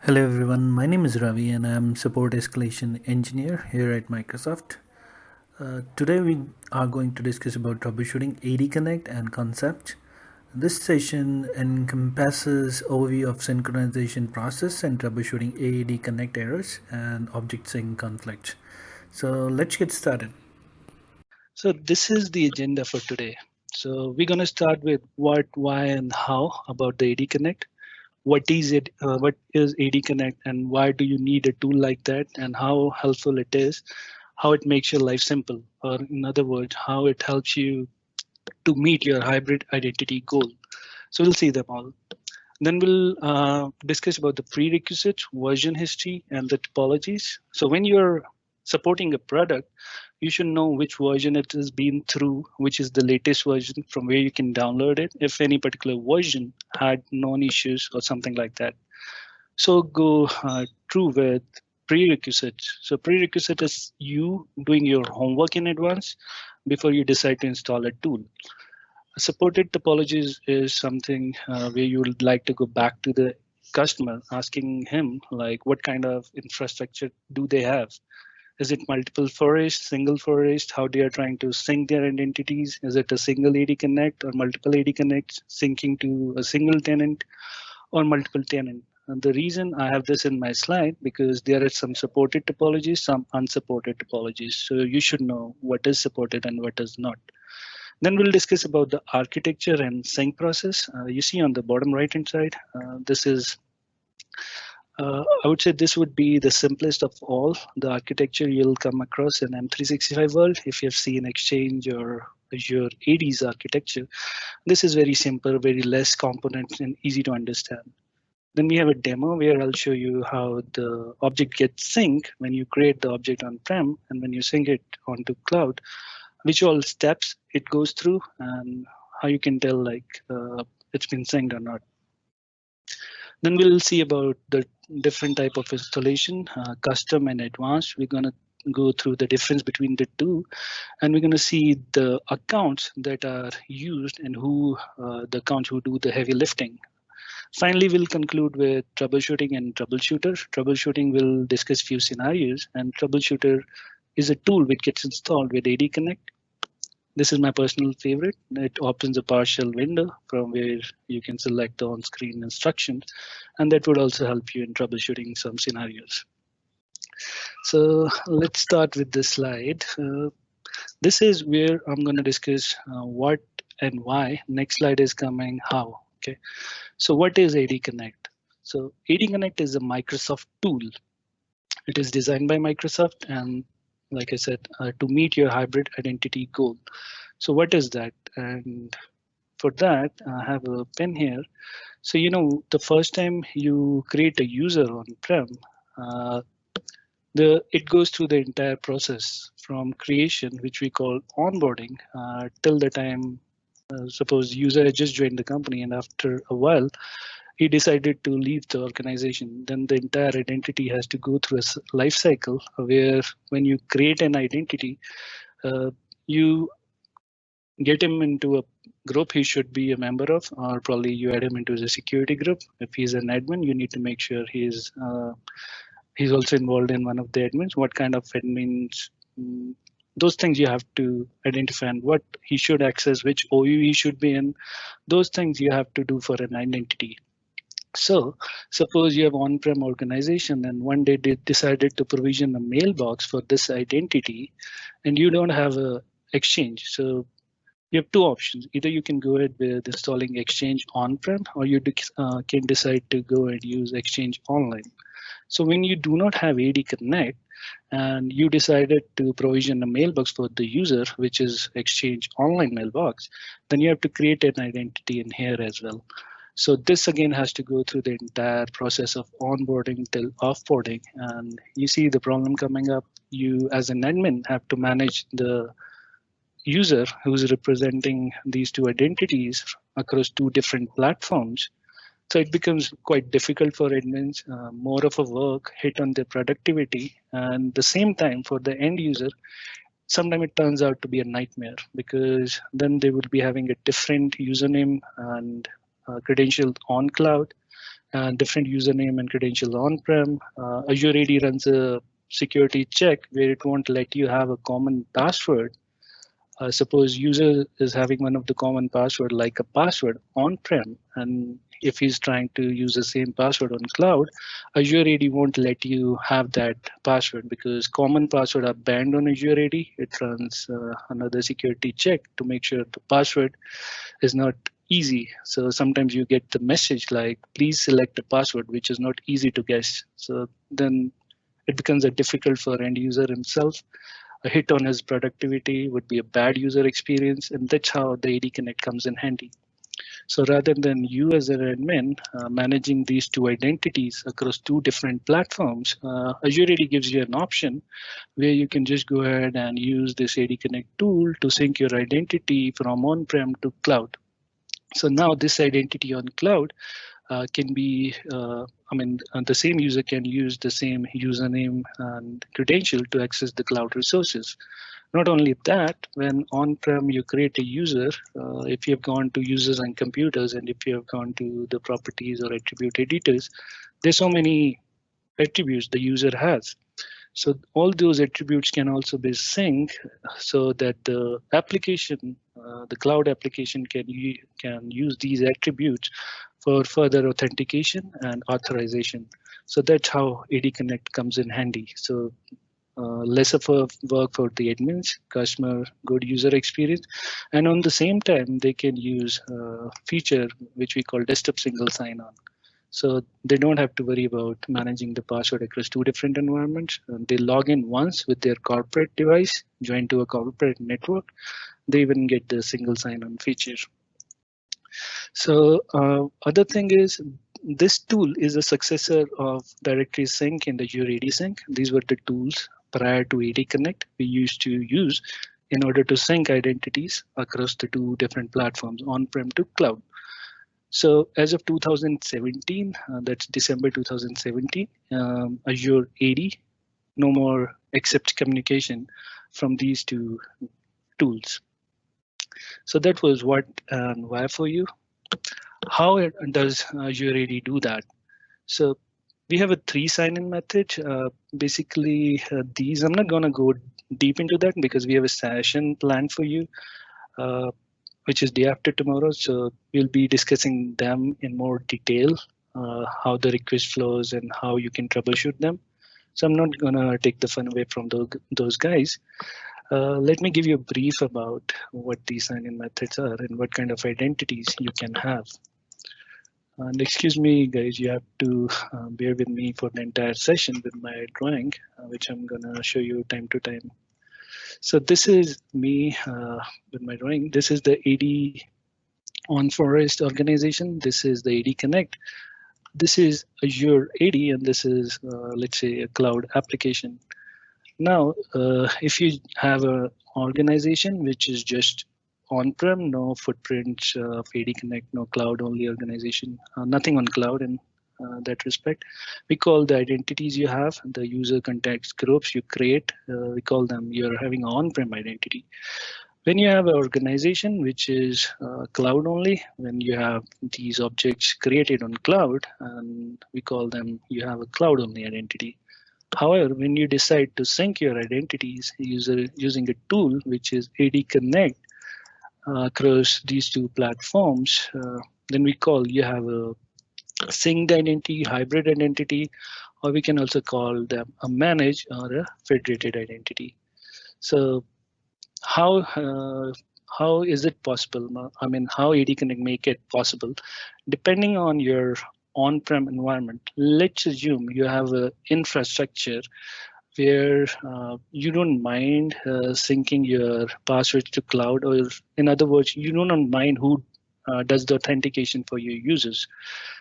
Hello everyone, my name is Ravi and I'm support escalation engineer here at Microsoft. Today we are going to discuss about troubleshooting AD Connect and concept. This session encompasses overview of synchronization process and troubleshooting AAD Connect errors and object sync conflicts. So let's get started. So this is the agenda for today. So we're going to start with what, why, and how about the AD Connect. What is it? What is AD Connect, and why do you need a tool like that? And how helpful it is? How it makes your life simple, or in other words, how it helps you to meet your hybrid identity goal. So we'll see them all. Then we'll discuss about the prerequisites, version history, and the topologies. So when you're supporting a product, you should know which version it has been through, which is the latest version from where you can download it, if any particular version had known issues or something like that. So go through with prerequisites. So prerequisite is you doing your homework in advance before you decide to install a tool. Supported topologies is something where you would like to go back to the customer, asking him like what kind of infrastructure do they have. Is it multiple forest, single forest? How they are trying to sync their identities? Is it a single AD connect or multiple AD connects syncing to a single tenant or multiple tenant? And the reason I have this in my slide because there are some supported topologies, some unsupported topologies. So you should know what is supported and what is not. Then we'll discuss about the architecture and sync process. You see on the bottom right hand side, this is I would say this would be the simplest of all the architecture you'll come across in M365 world. If you've seen Exchange or Azure AD's architecture, this is very simple, very less components and easy to understand. Then we have a demo where I'll show you how the object gets synced when you create the object on-prem and when you sync it onto cloud, which all steps it goes through and how you can tell like it's been synced or not. Then we'll see about the different type of installation, custom and advanced. We're going to go through the difference between the two, and we're going to see the accounts that are used and who the accounts who do the heavy lifting. Finally, we'll conclude with troubleshooting and troubleshooter. Troubleshooting will discuss few scenarios, and troubleshooter is a tool which gets installed with AD Connect. This is my personal favorite. It opens a PowerShell window from where you can select the on-screen instructions, and that would also help you in troubleshooting some scenarios. So let's start with this slide. This is where I'm going to discuss what and why. Next slide is coming how. Okay. So what is AD Connect? So AD Connect is a Microsoft tool. It is designed by Microsoft and like I said, to meet your hybrid identity goal. So what is that? And for that, I have a pen here. So, you know, the first time you create a user on-prem, uh, it goes through the entire process from creation, which we call onboarding, till the time, suppose user has just joined the company and after a while, he decided to leave the organization, then the entire identity has to go through a life cycle where when you create an identity, you get him into a group he should be a member of, or probably you add him into the security group. If he's an admin, you need to make sure he's also involved in one of the admins. What kind of admins? Those things you have to identify and what he should access, which OU he should be in. Those things you have to do for an identity. So suppose you have on-prem organization and one day they decided to provision a mailbox for this identity and you don't have a exchange. So you have two options. Either you can go ahead with installing Exchange on-prem or you can decide to go and use Exchange online. So when you do not have AD Connect and you decided to provision a mailbox for the user, which is Exchange online mailbox, then you have to create an identity in here as well. So this again has to go through the entire process of onboarding till offboarding. And you see the problem coming up. You as an admin have to manage the user who's representing these two identities across two different platforms. So it becomes quite difficult for admins, more of a work hit on their productivity. And the same time for the end user, sometimes it turns out to be a nightmare because then they will be having a different username and credentials on cloud. and different username and credentials on-prem. Azure AD runs a security check where it won't let you have a common password. Suppose user is having one of the common password like a password on-prem, and if he's trying to use the same password on cloud, Azure AD won't let you have that password because common password are banned on Azure AD. It runs another security check to make sure the password is not easy. So sometimes you get the message like, please select a password, which is not easy to guess. So then it becomes a difficult for end user himself. A hit on his productivity would be a bad user experience, and that's how the AD Connect comes in handy. So rather than you as an admin managing these two identities across two different platforms, Azure AD gives you an option where you can just go ahead and use this AD Connect tool to sync your identity from on-prem to cloud. So now this identity on cloud can be, the same user can use the same username and credential to access the cloud resources. Not only that, when on-prem you create a user, if you have gone to users and computers, and if you have gone to the properties or attribute editors, there's so many attributes the user has. So all those attributes can also be synced so that the application, the cloud application can use these attributes for further authentication and authorization. So that's how AD Connect comes in handy. So less of a work for the admins, customer, good user experience, and on the same time they can use a feature which we call desktop single sign-on. So they don't have to worry about managing the password across two different environments. They log in once with their corporate device, join to a corporate network. They even get the single sign-on feature. So other thing is this tool is a successor of directory sync and Azure AD sync. These were the tools prior to AD Connect we used to use in order to sync identities across the two different platforms, on-prem to cloud. So as of 2017, that's December 2017, Azure AD, no more accept communication from these two tools. So that was what and why for you. How does Azure AD do that? So we have a 3 sign-in method. Basically, these, I'm not going to go deep into that because we have a session planned for you, which is day after tomorrow. So we'll be discussing them in more detail, how the request flows and how you can troubleshoot them. So I'm not going to take the fun away from those guys. Let me give you a brief about what these sign-in methods are and what kind of identities you can have. And excuse me, guys, you have to bear with me for the entire session with my drawing, which I'm gonna show you time to time. So this is me with my drawing. This is the AD on Forest organization. This is the AD Connect. This is Azure AD, and this is, let's say, a cloud application. Now, if you have an organization which is just on-prem, no footprints of AD Connect, no cloud-only organization, nothing on cloud in that respect. We call the identities you have, the user context groups you create, we call them, you're having an on-prem identity. When you have an organization which is cloud-only, when you have these objects created on cloud, and we call them, you have a cloud-only identity. However, when you decide to sync your identities using a tool which is AD Connect across these two platforms, then we call you have a synced identity, hybrid identity, or we can also call them a managed or a federated identity. So how is it possible? I mean, how AD Connect make it possible? Depending on your on-prem environment, let's assume you have an infrastructure where you don't mind syncing your passwords to cloud, or in other words, you don't mind who does the authentication for your users.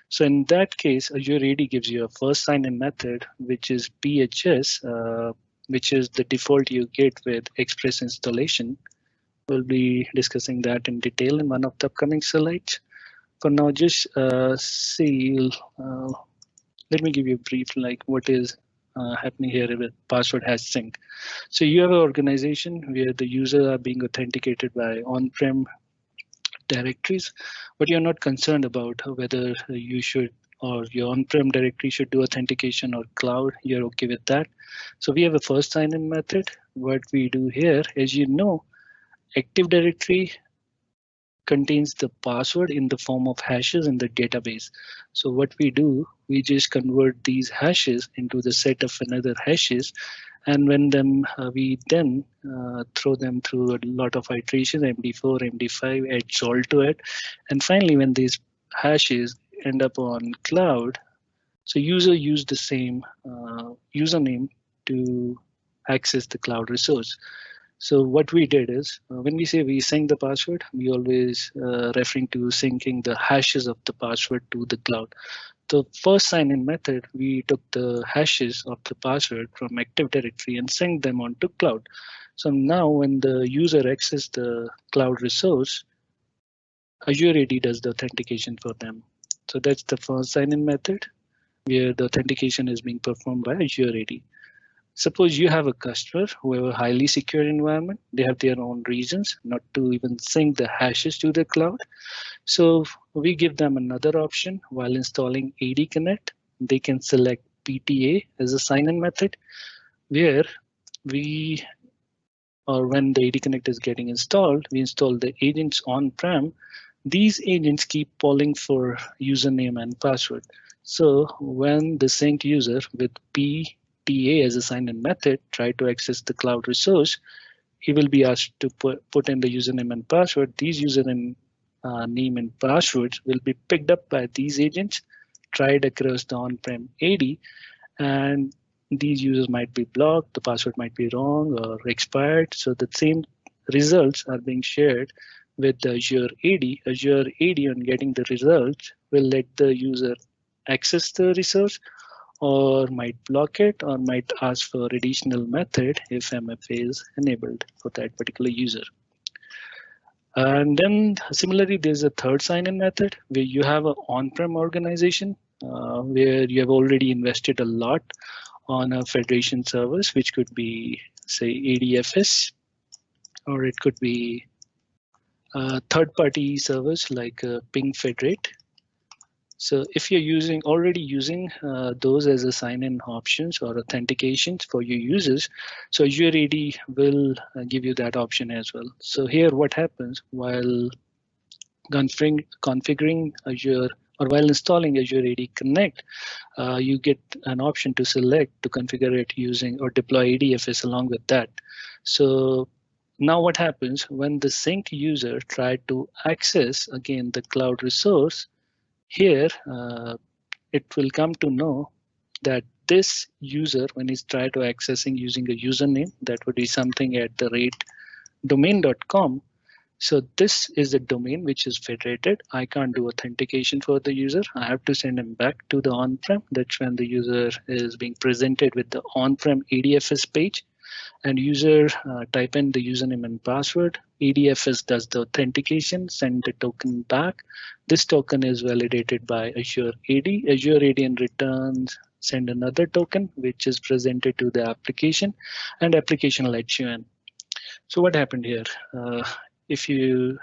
So in that case, Azure AD gives you a first sign-in method, which is PHS, which is the default you get with Express installation. We'll be discussing that in detail in one of the upcoming slides. For now, just see, let me give you a brief, like what is happening here with password hash sync. So you have an organization where the users are being authenticated by on-prem directories, but you're not concerned about whether you should or your on-prem directory should do authentication, or cloud, you're okay with that. So we have a first sign-in method. What we do here, as you know, Active Directory contains the password in the form of hashes in the database. So what we do, we just convert these hashes into the set of another hashes, and when we then throw them through a lot of iterations, MD4, MD5, add salt to it, and finally when these hashes end up on cloud, so user use the same username to access the cloud resource. So what we did is, when we say we sync the password, we always referring to syncing the hashes of the password to the cloud. The first sign-in method, we took the hashes of the password from Active Directory and synced them onto cloud. So now when the user accesses the cloud resource, Azure AD does the authentication for them. So that's the first sign-in method where the authentication is being performed by Azure AD. Suppose you have a customer who have a highly secure environment. They have their own reasons not to even sync the hashes to the cloud. So we give them another option while installing AD Connect. They can select PTA as a sign-in method, where we, or when the AD Connect is getting installed, we install the agents on-prem. These agents keep polling for username and password. So when the synced user with PTA as a sign-in method try to access the cloud resource, he will be asked to put in the username and password. These username name and passwords will be picked up by these agents, tried across the on-prem AD, and these users might be blocked, the password might be wrong or expired. So the same results are being shared with the Azure AD. Azure AD, on getting the results, will let the user access the resource, or might block it, or might ask for additional method if MFA is enabled for that particular user. And then similarly, there's a third sign-in method where you have an on-prem organization where you have already invested a lot on a federation service, which could be, say, ADFS, or it could be a third-party service like Ping Federate. So if you're already using those as a sign-in options or authentications for your users, so Azure AD will give you that option as well. So here what happens while configuring Azure, or while installing Azure AD Connect, you get an option to select to configure it using or deploy ADFS along with that. So now what happens when the synced user tried to access again the cloud resource, here it will come to know that this user, when he's tried to accessing using a username, that would be something at the rate domain.com. So this is a domain which is federated. I can't do authentication for the user. I have to send him back to the on-prem. That's when the user is being presented with the on-prem ADFS page, and user type in the username and password. ADFS does the authentication, send the token back. This token is validated by Azure AD. Azure AD in return send another token which is presented to the application, and application lets you in. So what happened here? If you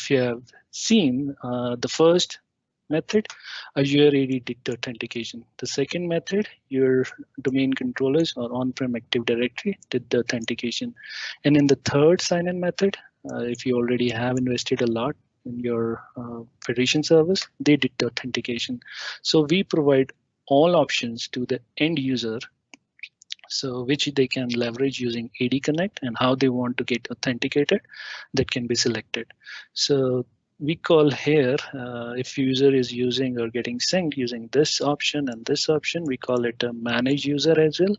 have seen the first method, Azure AD did the authentication. The second method, your domain controllers or on-prem Active Directory did the authentication. And in the third sign-in method, if you already have invested a lot in your federation service, they did the authentication. So we provide all options to the end user, so which they can leverage using AD Connect, and how they want to get authenticated, that can be selected. So we call here, if user is using or getting synced using this option and this option, we call it a managed user as well.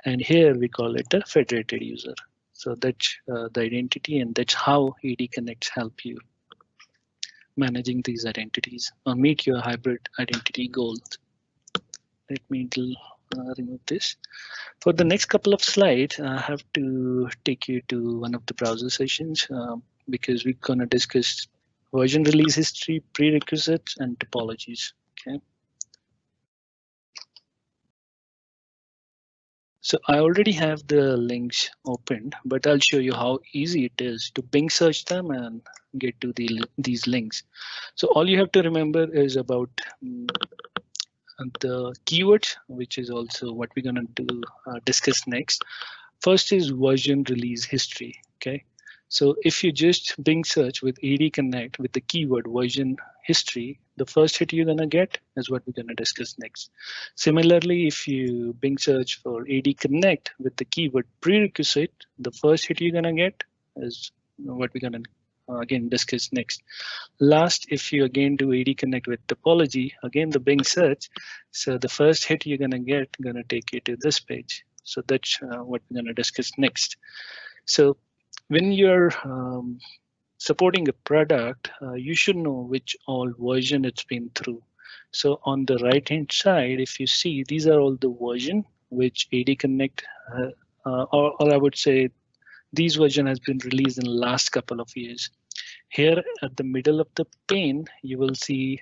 And here we call it a federated user. So that's the identity, and that's how AD Connects help you managing these identities or meet your hybrid identity goals. Let me remove this. For the next couple of slides, I have to take you to one of the browser sessions because we're going to discuss version release history, prerequisites, and topologies. Okay. So I already have the links opened, but I'll show you how easy it is to Bing search them and get to these links. So all you have to remember is about the keywords, which is also what we're going to do discuss next. First is version release history. Okay, so if you just Bing search with AD Connect with the keyword version history, the first hit you're gonna get is what we're gonna discuss next. Similarly, if you Bing search for AD Connect with the keyword prerequisite, the first hit you're gonna get is what we're gonna again discuss next. Last, if you again do AD Connect with topology, again the Bing search, so the first hit you're gonna take you to this page. So that's what we're gonna discuss next. So when you're supporting a product, you should know which all version it's been through. So on the right hand side, if you see, these are all the version which AD Connect, or I would say these version has been released in the last couple of years. Here at the middle of the pane, you will see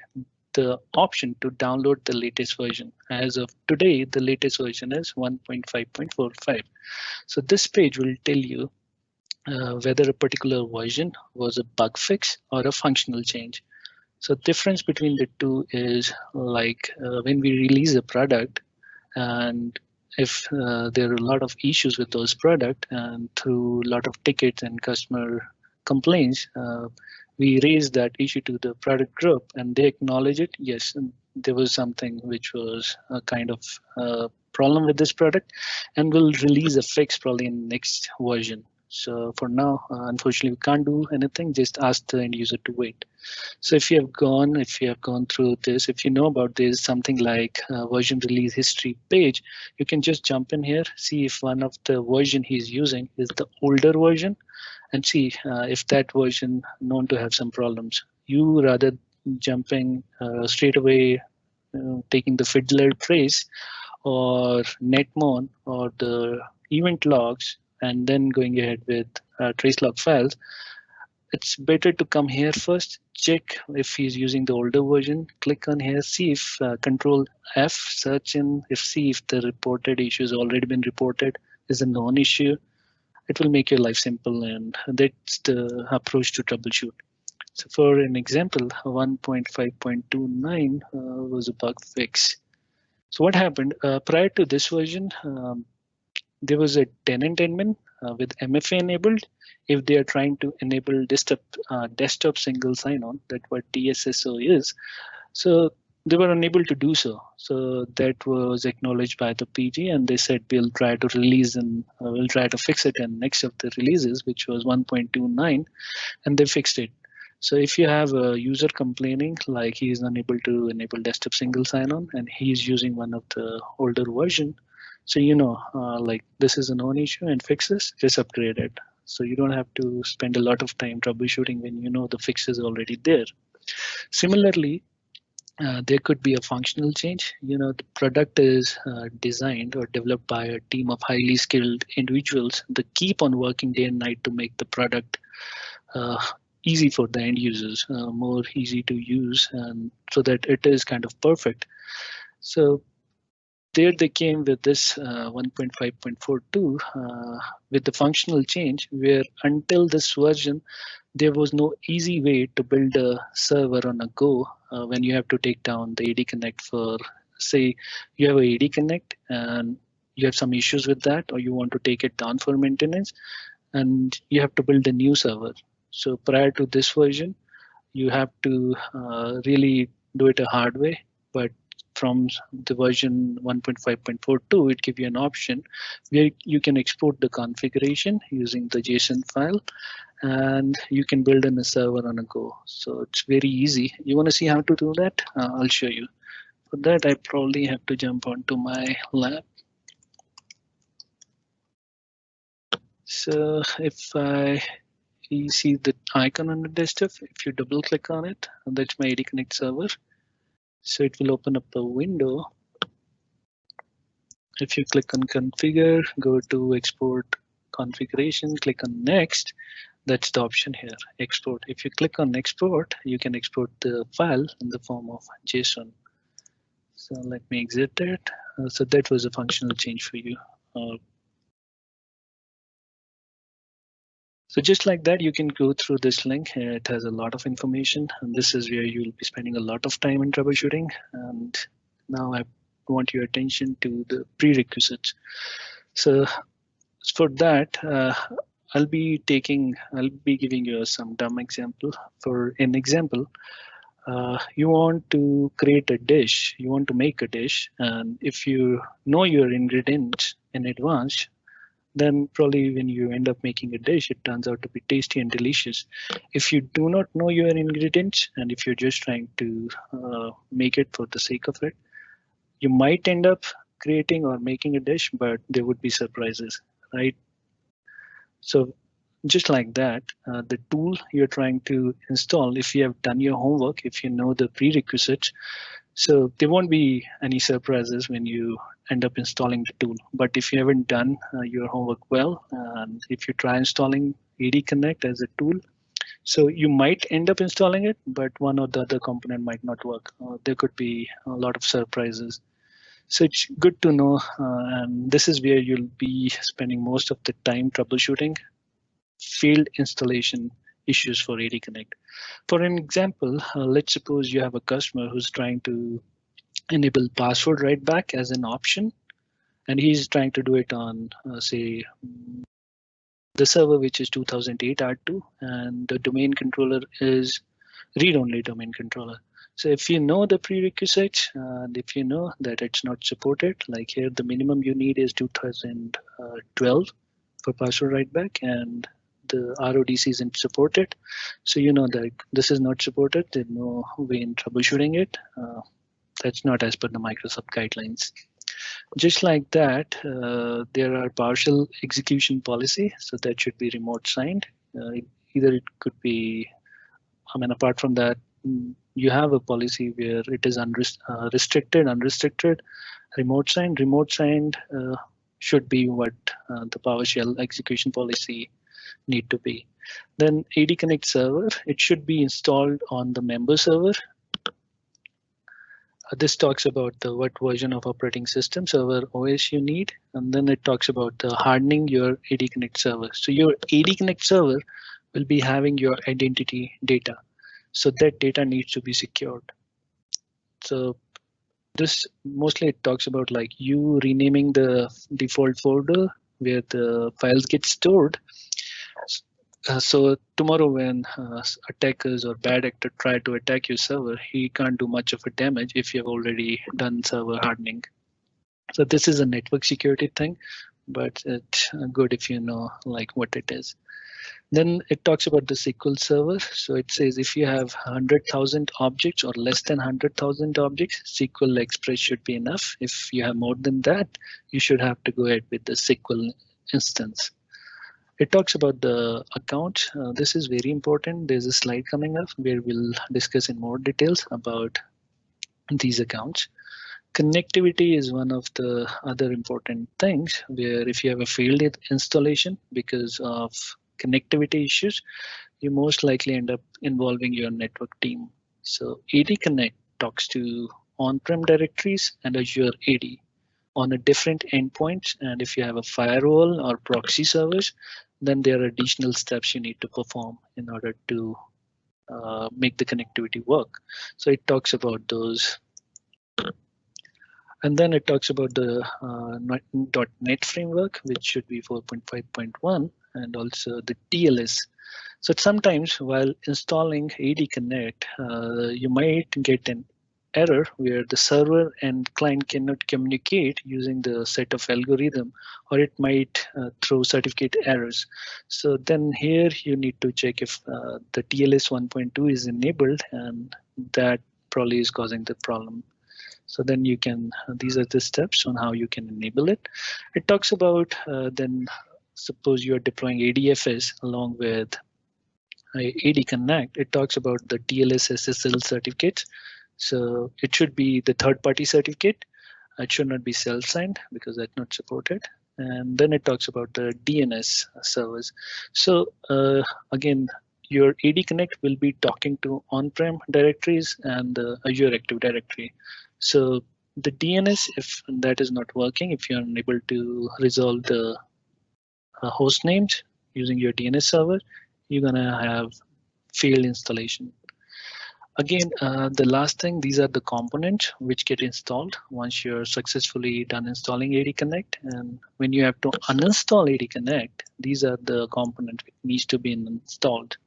the option to download the latest version. As of today, the latest version is 1.5.45. So this page will tell you whether a particular version was a bug fix or a functional change. So difference between the two is like when we release a product, and if there are a lot of issues with those product, and through a lot of tickets and customer complaints, we raise that issue to the product group and they acknowledge it. Yes, there was something which was a kind of problem with this product, and we'll release a fix probably in next version. So for now, unfortunately, we can't do anything. Just ask the end user to wait. So if you have gone through this, if you know about this, something like version release history page, you can just jump in here, see if one of the version he's using is the older version, and see if that version known to have some problems. You rather jumping straight away, taking the fiddler trace or netmon or the event logs, and then going ahead with trace log files, it's better to come here first, check if he's using the older version, click on here, see if control F, search in, if see if the reported issue has already been reported, is a known issue. It will make your life simple, and that's the approach to troubleshoot. So for an example, 1.5.29 was a bug fix. So what happened prior to this version, there was a tenant admin with MFA enabled. If they are trying to enable desktop single sign-on, that's what DSSO is, so they were unable to do so. So that was acknowledged by the PG, and they said we'll try to release and we'll try to fix it in next of the releases, which was 1.29, and they fixed it. So if you have a user complaining like he is unable to enable desktop single sign-on and he's using one of the older version, so you know like this is a known issue and fix this, just upgrade it. So you don't have to spend a lot of time troubleshooting when you know the fix is already there. Similarly, there could be a functional change. You know, the product is designed or developed by a team of highly skilled individuals that keep on working day and night to make the product easy for the end users, more easy to use, and so that it is kind of perfect. So there they came with this 1.5.42 with the functional change, where until this version, there was no easy way to build a server on a go when you have to take down the AD Connect for, say, you have a AD Connect and you have some issues with that, or you want to take it down for maintenance, and you have to build a new server. So prior to this version, you have to really do it a hard way, but from the version 1.5.42, it gives you an option where you can export the configuration using the JSON file, and you can build in a server on a go. So it's very easy. You want to see how to do that? I'll show you. For that, I probably have to jump onto my lab. So if you see the icon on the desktop, if you double click on it, that's my AD Connect server. So it will open up a window. If you click on configure, go to export configuration, click on next. That's the option here, export. If you click on export, you can export the file in the form of JSON. So let me exit it. So that was a functional change for you. So just like that, you can go through this link. It has a lot of information, and this is where you'll be spending a lot of time in troubleshooting. And Now I want your attention to the prerequisites. So for that, I'll be giving you some dumb example. For an example, you want to create a dish, you want to make a dish, and if you know your ingredients in advance, then probably when you end up making a dish, it turns out to be tasty and delicious. If you do not know your ingredients, and if you're just trying to make it for the sake of it, you might end up creating or making a dish, but there would be surprises, right? So just like that, the tool you're trying to install, if you have done your homework, if you know the prerequisites, so there won't be any surprises when you end up installing the tool. But if you haven't done your homework well, and if you try installing AD Connect as a tool, so you might end up installing it, but one or the other component might not work. There could be a lot of surprises. So it's good to know, and this is where you'll be spending most of the time troubleshooting field installation issues for AD Connect. For an example, let's suppose you have a customer who's trying to enable password write back as an option, and he's trying to do it on, say, the server which is 2008 R2, and the domain controller is read-only domain controller. So if you know the prerequisites, and if you know that it's not supported, like here, the minimum you need is 2012 for password write back, and the RODC isn't supported. So you know that this is not supported. There's no way in troubleshooting it. That's not as per the Microsoft guidelines. Just like that, there are PowerShell execution policy, so that should be remote signed. Either it could be, apart from that, you have a policy where it is restricted, unrestricted, remote signed. Remote signed should be what the PowerShell execution policy need to be. Then AD Connect server, it should be installed on the member server. This talks about what version of operating system server OS you need, and then it talks about hardening your AD Connect server. So your AD Connect server will be having your identity data. So that data needs to be secured. So this mostly it talks about like you renaming the default folder where the files get stored. So tomorrow when attackers or bad actor try to attack your server, he can't do much of a damage if you have already done server hardening. So this is a network security thing, but it's good if you know like what it is. Then it talks about the SQL server. So it says if you have 100,000 objects or less than 100,000 objects, SQL Express should be enough. If you have more than that, you should have to go ahead with the SQL instance. It talks about the account. This is very important. There's a slide coming up where we'll discuss in more details about these accounts. Connectivity is one of the other important things where if you have a failed installation because of connectivity issues, you most likely end up involving your network team. So AD Connect talks to on-prem directories and Azure AD on a different endpoints. And if you have a firewall or proxy service, then there are additional steps you need to perform in order to make the connectivity work. So it talks about those. And then it talks about the .NET framework, which should be 4.5.1, and also the TLS. So sometimes while installing AD Connect, you might get an error where the server and client cannot communicate using the set of algorithm, or it might throw certificate errors. So then here you need to check if the TLS 1.2 is enabled, and that probably is causing the problem. So then you can, these are the steps on how you can enable it. It talks about then suppose you are deploying ADFS along with AD Connect. It talks about the TLS SSL certificates. So it should be the third-party certificate. It should not be self-signed because that's not supported. And then it talks about the DNS servers. So again, your AD Connect will be talking to on-prem directories and the Azure Active Directory. So the DNS, if that is not working, if you're unable to resolve the host names using your DNS server, you're gonna have failed installation. Again, the last thing, these are the components which get installed once you're successfully done installing AADConnect. And when you have to uninstall AADConnect, these are the components which needs to be installed.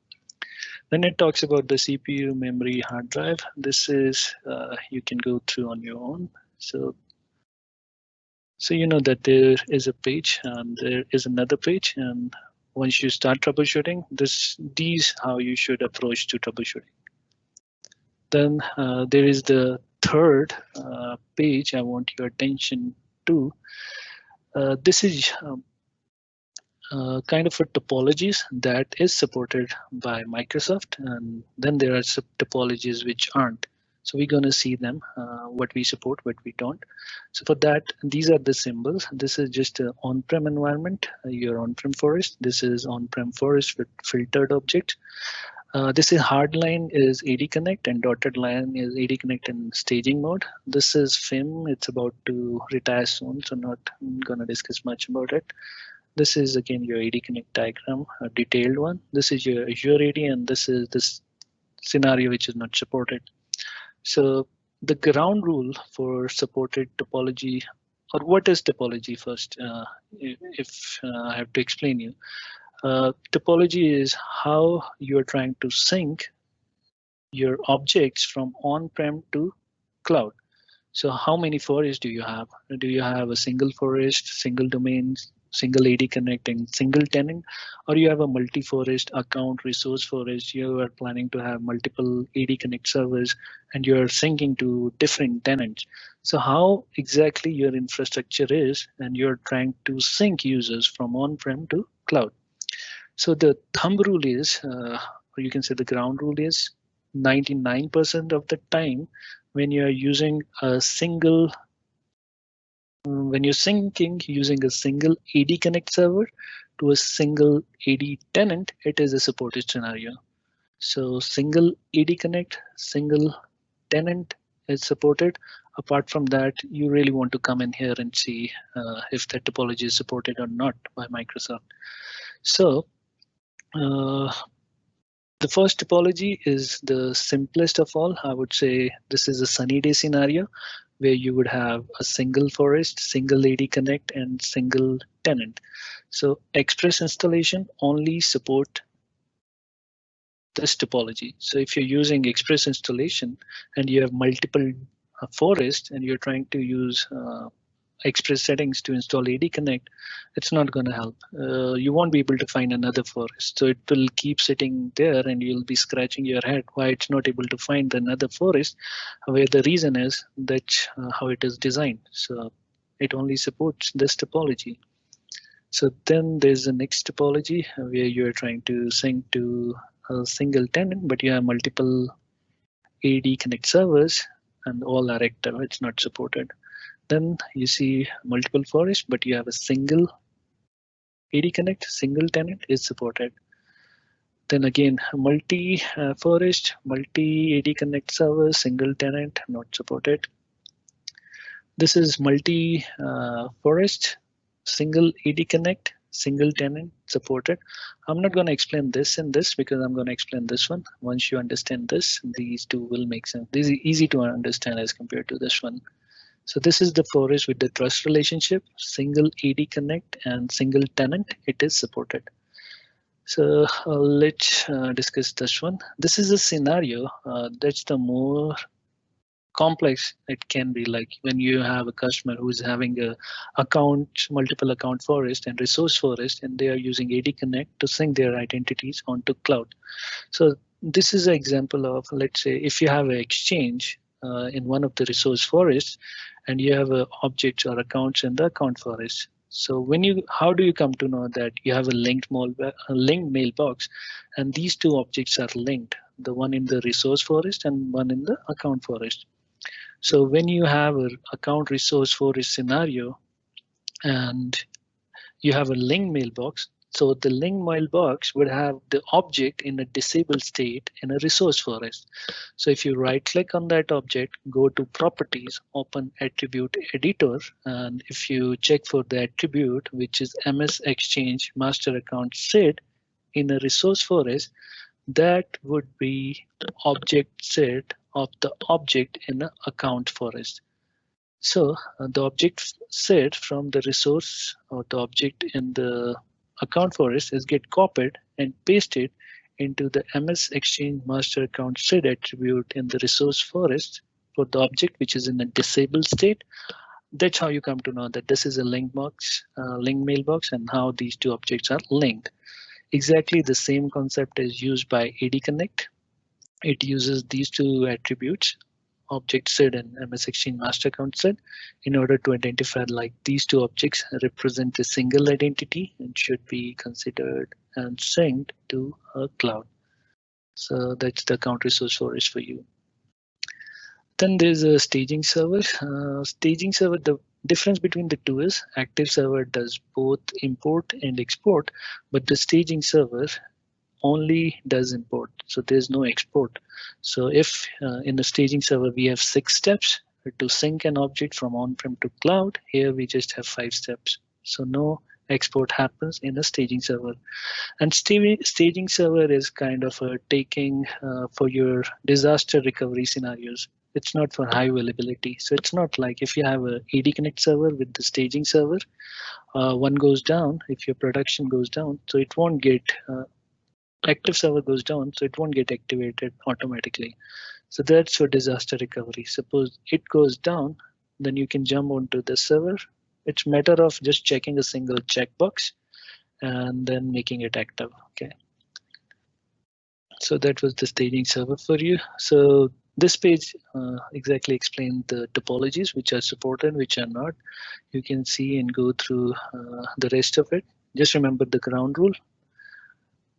Then it talks about the CPU, memory, hard drive. This is, you can go through on your own. So you know that there is a page and there is another page. And once you start troubleshooting, these how you should approach to troubleshooting. Then there is the third page I want your attention to. This is kind of a topologies that is supported by Microsoft, and then there are sub topologies which aren't. So we're going to see them, what we support, what we don't. So for that, these are the symbols. This is just an on-prem environment, your on-prem forest. This is on-prem forest with filtered objects. This is hard line is AADConnect and dotted line is AADConnect in staging mode. This is FIM. It's about to retire soon, so not going to discuss much about it. This is again your AADConnect diagram, a detailed one. This is your Azure AD, and this is this scenario which is not supported. So the ground rule for supported topology, or what is topology first, if I have to explain you. Topology is how you're trying to sync your objects from on-prem to cloud. So how many forests do you have? Do you have a single forest, single domain, single AD connecting, single tenant, or you have a multi-forest account resource forest? You are planning to have multiple AD Connect servers and you're syncing to different tenants. So how exactly your infrastructure is, and you're trying to sync users from on-prem to cloud. So the thumb rule is, or you can say the ground rule is 99% of the time when you're using a single, when you're syncing using a single AD Connect server to a single AD tenant, it is a supported scenario. So single AD Connect, single tenant is supported. Apart from that, you really want to come in here and see if that topology is supported or not by Microsoft. So the first topology is the simplest of all. I would say this is a sunny day scenario where you would have a single forest, single AD Connect, and single tenant. So Express installation only support this topology. So if you're using Express installation and you have multiple forests and you're trying to use Express settings to install AADConnect, it's not going to help. You won't be able to find another forest. So it will keep sitting there and you'll be scratching your head why it's not able to find another forest, where the reason is that how it is designed. So it only supports this topology. So then there's the next topology where you're trying to sync to a single tenant, but you have multiple AADConnect servers and all are active. It's not supported. Then you see multiple forests, but you have a single AADConnect, single tenant is supported. Then again, multi-forest, multi-AADConnect server, single tenant, not supported. This is multi-forest, single AADConnect, single tenant supported. I'm not going to explain this in this because I'm going to explain this one. Once you understand this, these two will make sense. This is easy to understand as compared to this one. So this is the forest with the trust relationship, single AADConnect and single tenant, it is supported. So let's discuss this one. This is a scenario that's the more complex it can be, like when you have a customer who's having a multiple account forest and resource forest, and they are using AADConnect to sync their identities onto cloud. So this is an example of, let's say, if you have an exchange in one of the resource forests and you have objects or accounts in the account forest. So how do you come to know that you have a linked mailbox and these two objects are linked, the one in the resource forest and one in the account forest? So when you have an account resource forest scenario and you have a linked mailbox, so the linked mailbox would have the object in a disabled state in a resource forest. So if you right click on that object, go to properties, open attribute editor, and if you check for the attribute, which is MS Exchange master account SID in a resource forest, That would be object set of the object in an account forest. So the object set from the resource or the object in the account forest is get copied and pasted into the MS Exchange master account set attribute in the resource forest for the object which is in a disabled state. That's how you come to know that this is a link box, link mailbox, and how these two objects are linked. Exactly the same concept is used by AD Connect. It uses these two attributes, object set and MS Exchange master account set, in order to identify like these two objects represent a single identity and should be considered and synced to a cloud. So that's the account resource forest for you. Then there's a staging server. Staging server, the difference between the two is active server does both import and export, but the staging server only does import. So there's no export. So if in the staging server, we have 6 steps to sync an object from on-prem to cloud, here we just have 5 steps. So no export happens in a staging server. And staging server is kind of a taking for your disaster recovery scenarios. It's not for high availability. So it's not like if you have a AD Connect server with the staging server, one goes down, if your production goes down, so it won't get active server goes down, so it won't get activated automatically. So that's for disaster recovery. Suppose it goes down, then you can jump onto the server. It's matter of just checking a single checkbox and then making it active. Okay. So that was the staging server for you. So this page exactly explains the topologies which are supported, which are not. You can see and go through the rest of it. Just remember the ground rule.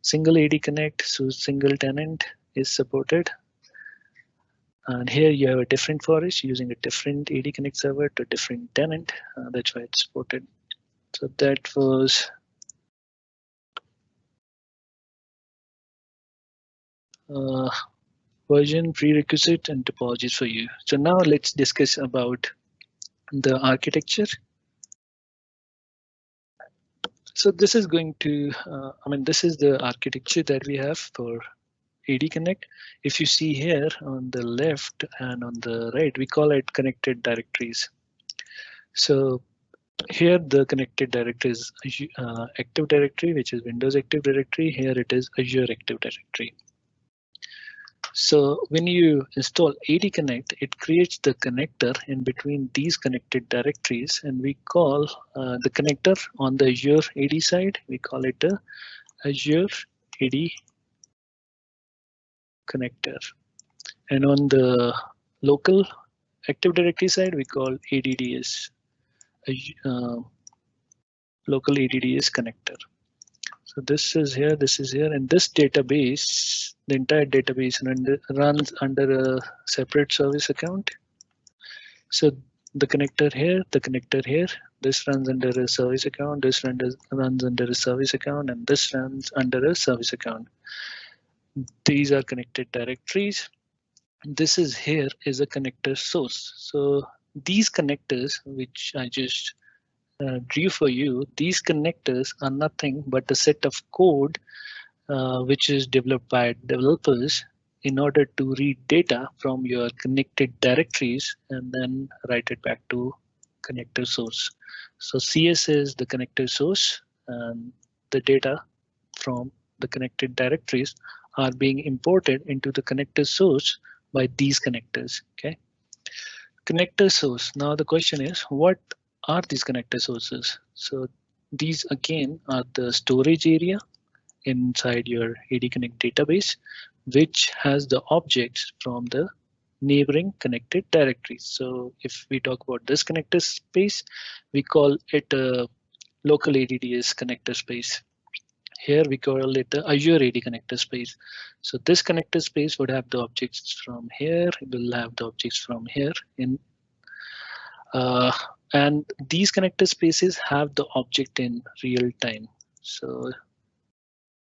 Single AD Connect, so single tenant is supported. And here you have a different forest using a different AD Connect server to different tenant. That's why it's supported. So that was version, prerequisite, and topologies for you. So now let's discuss about the architecture. So this is going to, this is the architecture that we have for AD Connect. If you see here on the left and on the right, we call it connected directories. So here the connected directory is Active Directory, which is Windows Active Directory. Here it is Azure Active Directory. So when you install AD Connect, it creates the connector in between these connected directories, and we call the connector on the Azure AD side, we call it a Azure AD connector. And on the local Active Directory side, we call ADDS, local ADDS connector. So this is here, and this database, the entire database runs under a separate service account. So the connector here, this runs under a service account, this runs under a service account, and this runs under a service account. These are connected directories. This is here is a connector source. So these connectors, which I just drew for you, these connectors are nothing but a set of code which is developed by developers in order to read data from your connected directories and then write it back to connector source. So CS is the connector source, and the data from the connected directories are being imported into the connector source by these connectors. Okay. Connector source. Now the question is, what are these connector sources? So these again are the storage area inside your AD Connect database, which has the objects from the neighboring connected directories. So if we talk about this connector space, we call it a local ADDS connector space. Here we call it the Azure AD connector space. So this connector space would have the objects from here, it will have the objects from here in and these connector spaces have the object in real time. So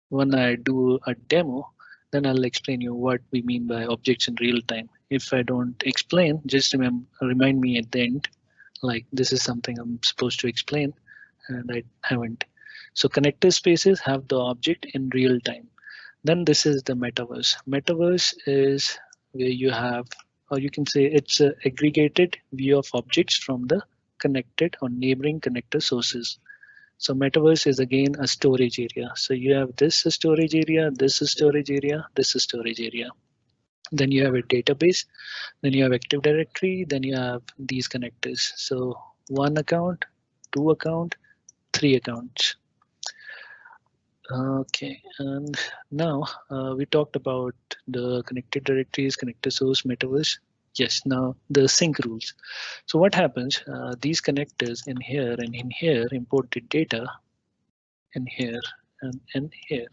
when I do a demo, then I'll explain you what we mean by objects in real time. If I don't explain, just remind me at the end, like this is something I'm supposed to explain and I haven't. So connector spaces have the object in real time. Then this is the metaverse. Metaverse is where you have, or you can say it's an aggregated view of objects from the connected or neighboring connector sources. So metaverse is again a storage area. So you have this storage area, this storage area, this storage area. Then you have a database, then you have Active Directory, then you have these connectors. So one account, two account, three accounts. Okay, and now we talked about the connected directories, connector source, metaverse. Yes, now the sync rules. So what happens? These connectors in here and in here import the data in here and in here.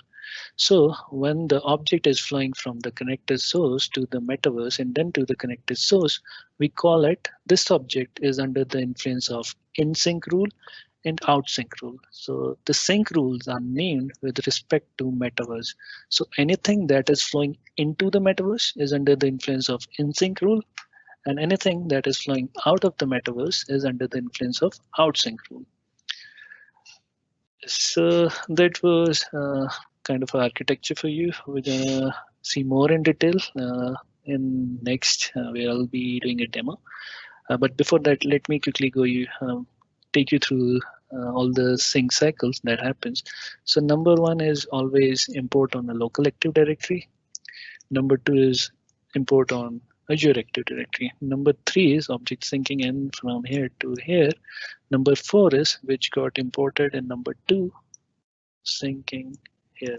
So when the object is flowing from the connector source to the metaverse and then to the connected source, we call it this object is under the influence of in sync rule and out sync rule. So the sync rules are named with respect to metaverse. So anything that is flowing into the metaverse is under the influence of in sync rule, and anything that is flowing out of the metaverse is under the influence of out sync rule. So that was kind of architecture for you. We're gonna see more in detail in next where I'll be doing a demo. But before that, let me quickly take you through all the sync cycles that happens. So number one is always import on a local Active Directory. Number two is import on Azure Active Directory. Number three is object syncing in from here to here. Number four is which got imported, and number two syncing here.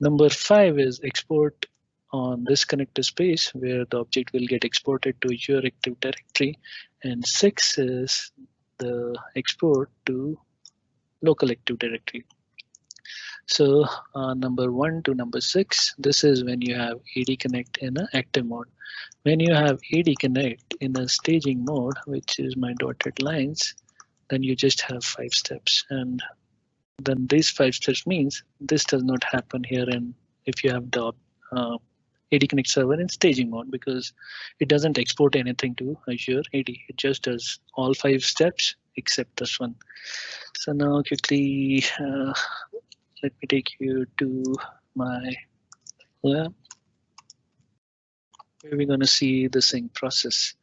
Number five is export on this connector space where the object will get exported to your Active Directory, and six is the export to local Active Directory. So number 1 to number 6, this is when you have AADConnect in an active mode. When you have AADConnect in a staging mode, which is my dotted lines, then you just have 5 steps. And then these 5 steps means this does not happen here. And if you have the AADConnect server in staging mode, because it doesn't export anything to Azure AD. It just does all 5 steps except this one. So now quickly, let me take you to my lab where we're going to see the sync process.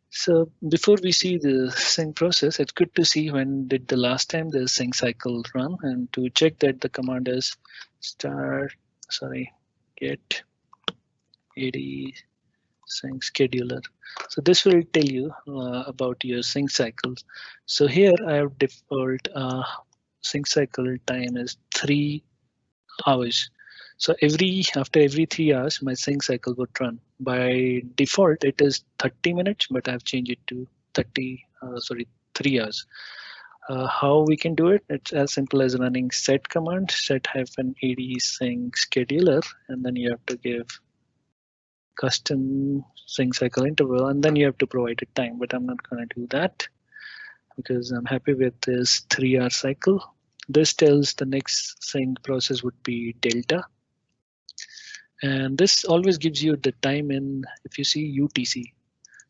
So before we see the sync process, it's good to see when did the last time the sync cycle run, and to check that the command is get AD sync scheduler. So this will tell you about your sync cycles. So here I have default sync cycle time is 3 hours. So after every 3 hours, my sync cycle would run. By default, it is 30 minutes, but I've changed it to 3 hours. How we can do it? It's as simple as running set command, set-AD sync scheduler, and then you have to give custom sync cycle interval, and then you have to provide a time. But I'm not going to do that because I'm happy with this 3-hour cycle. This tells the next sync process would be delta. And this always gives you the time in, if you see UTC.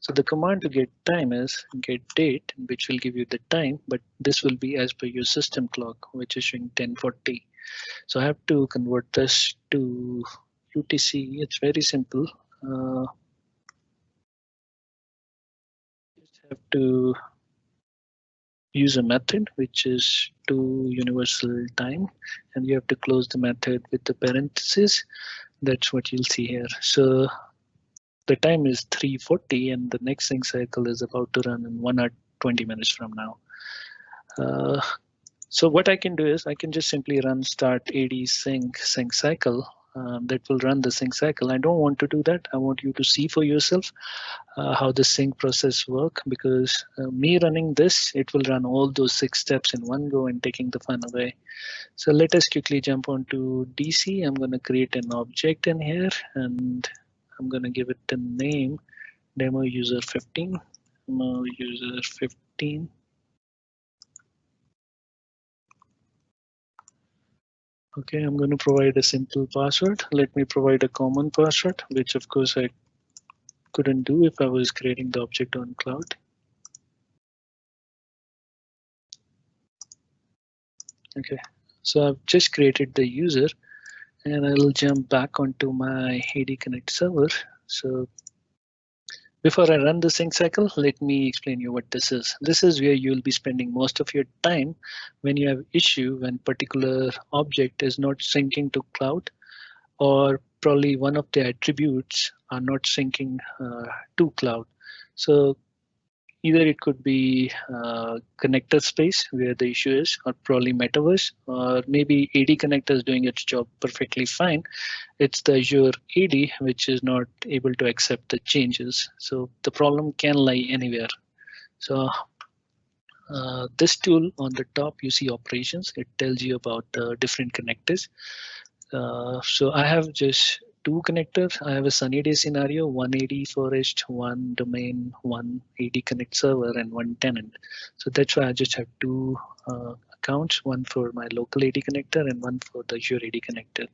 So the command to get time is get date, which will give you the time, but this will be as per your system clock, which is showing 1040. So I have to convert this to UTC. It's very simple. Just have to use a method which is to universal time, and you have to close the method with the parentheses. That's what you'll see here. So the time is 3:40, and the next sync cycle is about to run in 1 hour 20 minutes from now. So what I can do is I can just simply run start AD sync cycle. That will run the sync cycle. I don't want to do that. I want you to see for yourself how the sync process work, because me running this, it will run all those 6 steps in one go and taking the fun away. So let us quickly jump on to DC. I'm going to create an object in here, and I'm going to give it the name demo user 15. Demo user 15. Okay, I'm going to provide a simple password. Let me provide a common password, which of course I couldn't do if I was creating the object on cloud. Okay, so I've just created the user, and I'll jump back onto my AD Connect server. So before I run the sync cycle, let me explain you what this is. This is where you'll be spending most of your time when you have issue when particular object is not syncing to cloud, or probably one of the attributes are not syncing to cloud. So either it could be connector space where the issue is, or probably metaverse, or maybe AD connector is doing its job perfectly fine. It's the Azure AD which is not able to accept the changes. So the problem can lie anywhere. So this tool on the top, you see operations. It tells you about the different connectors. So I have just two connectors. I have a sunny day scenario, one AD forest, one domain, one AD connect server, and one tenant. So that's why I just have two accounts, one for my local AD connector and one for the Azure AD connector.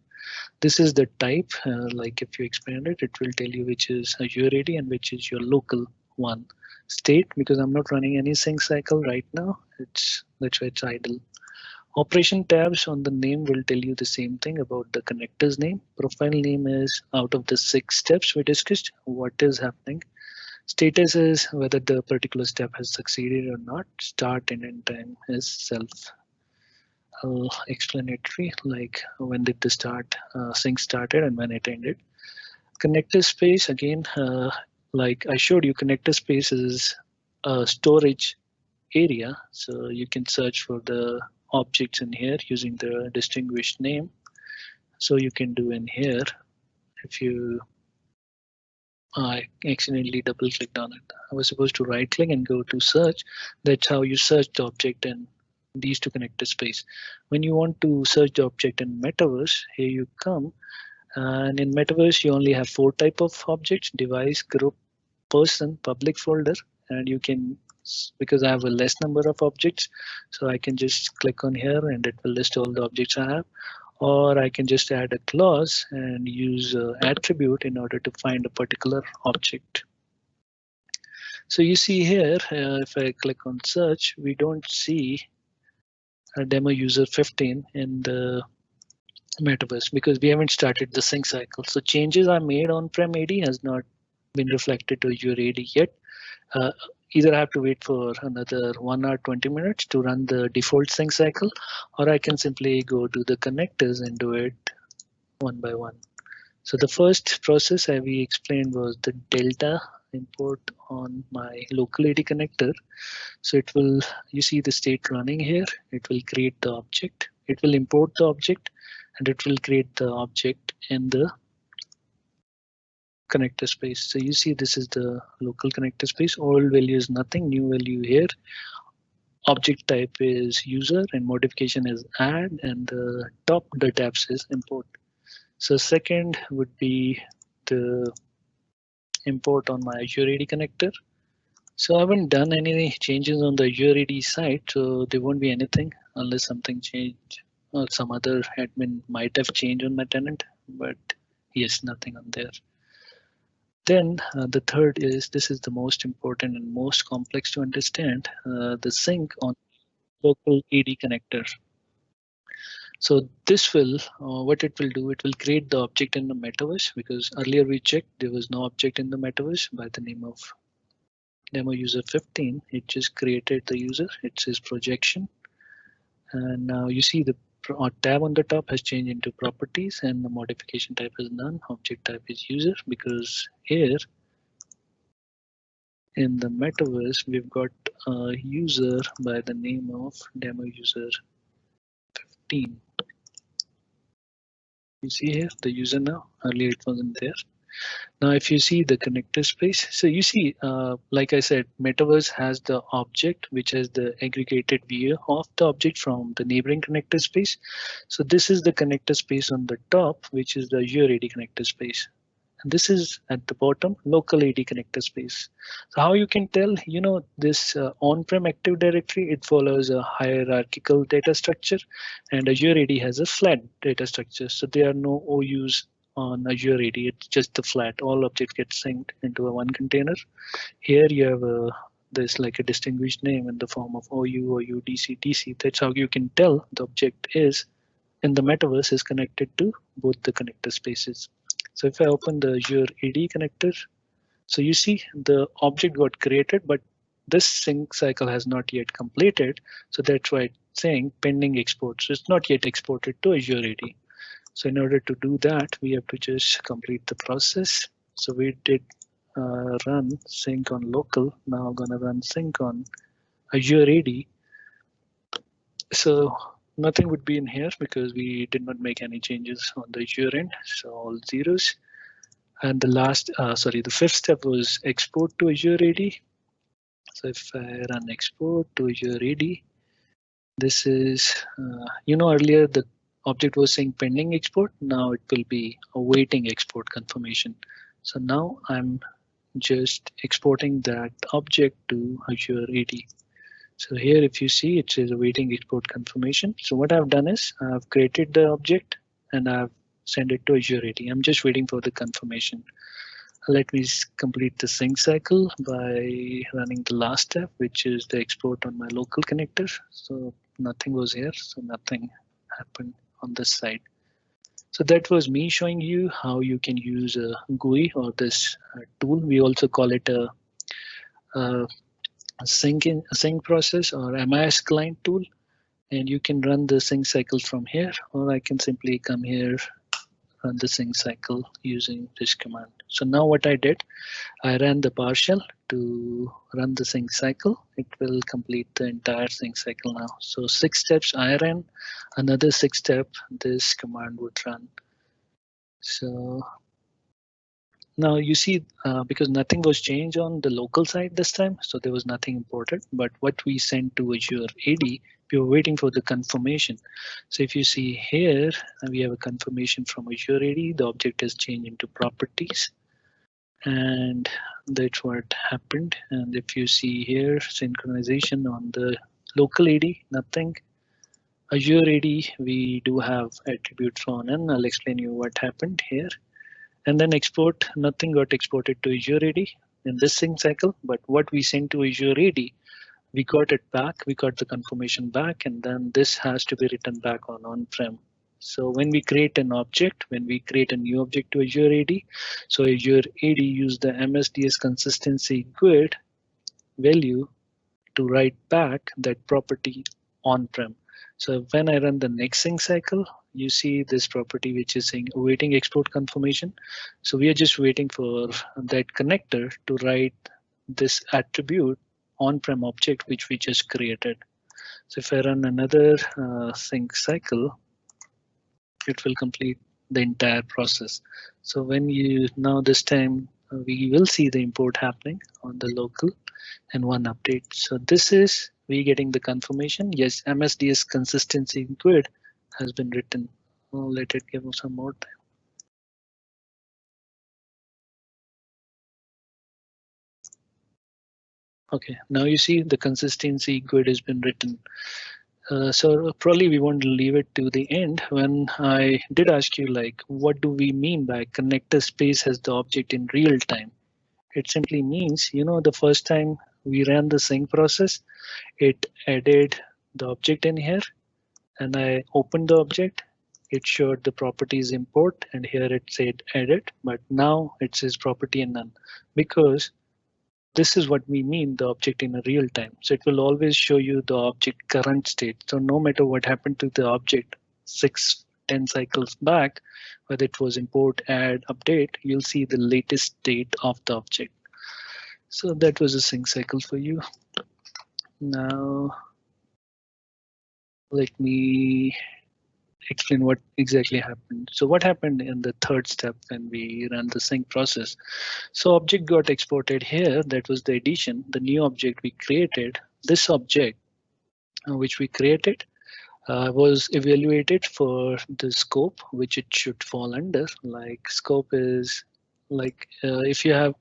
This is the type, like if you expand it, it will tell you which is Azure AD and which is your local one. State, because I'm not running any sync cycle right now, that's why it's idle. Operation tabs on the name will tell you the same thing about the connector's name. Profile name is out of the 6 steps we discussed, what is happening. Status is whether the particular step has succeeded or not. Start and end time is self explanatory, like when did the sync started and when it ended. Connector space, again, like I showed you, connector space is a storage area. So you can search for the objects in here using the distinguished name. So you can do in here, if you, I accidentally double clicked on it. I was supposed to right click and go to search. That's how you search the object in these two connector space. When you want to search the object in metaverse, here you come. And in metaverse, you only have 4 type of objects: device, group, person, public folder. And you can, because I have a less number of objects, so I can just click on here and it will list all the objects I have. Or I can just add a clause and use attribute in order to find a particular object. So you see here, if I click on search, we don't see a demo user 15 in the metaverse because we haven't started the sync cycle. So changes I made on-prem AD has not been reflected to your AD yet. Either I have to wait for another 1 hour 20 minutes to run the default sync cycle, or I can simply go to the connectors and do it one by one. So the first process we explained was the delta import on my local AD connector. So it will, you see the state running here, it will create the object, it will import the object, and it will create the object in the connector space. So you see this is the local connector space. Old value is nothing, new value here. Object type is user and modification is add, and the top the tabs is import. So second would be the import on my Azure AD connector. So I haven't done any changes on the Azure AD side, so there won't be anything unless something changed or some other admin might have changed on my tenant, but yes, nothing on there. Then the third is, this is the most important and most complex to understand, the sync on local AD connector. So this will, what it will do, it will create the object in the metaverse, because earlier we checked there was no object in the metaverse by the name of demo user 15. It just created the user, it says projection. And now you see the tab on the top has changed into properties, and the modification type is none, object type is user, because here in the metaverse we've got a user by the name of demo user 15. You see here the user now, earlier it wasn't there. Now if you see the connector space, so you see, like I said, metaverse has the object which has the aggregated view of the object from the neighboring connector space. So this is the connector space on the top, which is the Azure AD connector space. And this is at the bottom, local AD connector space. So how you can tell, you know, this on-prem Active Directory, it follows a hierarchical data structure, and Azure AD has a flat data structure. So there are no OUs on Azure AD, it's just the flat, all objects get synced into a one container. Here you have there's like a distinguished name in the form of OU, OU, DC, DC. That's how you can tell the object is in the metaverse is connected to both the connector spaces. So if I open the Azure AD connector, so you see the object got created, but this sync cycle has not yet completed. So that's why it's saying pending export. So it's not yet exported to Azure AD. So in order to do that, we have to just complete the process. So we did run sync on local. Now I'm gonna run sync on Azure AD. So nothing would be in here because we did not make any changes on the Azure end. So all zeros. And the the fifth step was export to Azure AD. So if I run export to Azure AD, this is, earlier the object was saying pending export. Now it will be awaiting export confirmation. So now I'm just exporting that object to Azure AD. So here, if you see, it says awaiting export confirmation. So what I've done is I've created the object and I've sent it to Azure AD. I'm just waiting for the confirmation. Let me complete the sync cycle by running the last step, which is the export on my local connector. So nothing was here, so nothing happened on this side. So that was me showing you how you can use a GUI or this tool. We also call it a sync process or MIS client tool. And you can run the sync cycle from here, or I can simply come here, run the sync cycle using this command. So now what I did, I ran the PowerShell to run the sync cycle. It will complete the entire sync cycle now. So 6 steps I ran, another 6 step this command would run. So now you see, because nothing was changed on the local side this time, so there was nothing important. But what we sent to Azure AD, we were waiting for the confirmation. So if you see here, we have a confirmation from Azure AD. The object has changed into properties. And that's what happened. And if you see here, synchronization on the local AD, nothing. Azure AD, we do have attributes on, and I'll explain you what happened here. And then export, nothing got exported to Azure AD in this sync cycle, but what we sent to Azure AD, we got it back, we got the confirmation back, and then this has to be written back on-prem. So when we create an object, when we create a new object to Azure AD, so Azure AD use the MSDS consistency grid value to write back that property on-prem. So when I run the next sync cycle, you see this property which is saying awaiting export confirmation. So we are just waiting for that connector to write this attribute on-prem object which we just created. So if I run another sync cycle, it will complete the entire process. So when you now this time we will see the import happening on the local and one update. So this is we getting the confirmation. Yes, MSDS consistency grid has been written. I'll let it give some more time. Okay, now you see the consistency grid has been written. So probably we want to leave it to the end when I did ask you like, what do we mean by connector space as the object in real time? It simply means, the first time we ran the sync process, it added the object in here and I opened the object. It showed the properties import and here it said edit, but now it says property and none because this is what we mean the object in a real time. So it will always show you the object current state. So no matter what happened to the object 6-10 cycles back, whether it was import, add, update, you'll see the latest state of the object. So that was a sync cycle for you. Now let me explain what exactly happened. So what happened in the third step when we ran the sync process? So object got exported here. That was the addition, the new object we created. This object which we created was evaluated for the scope which it should fall under. Like scope is like if you have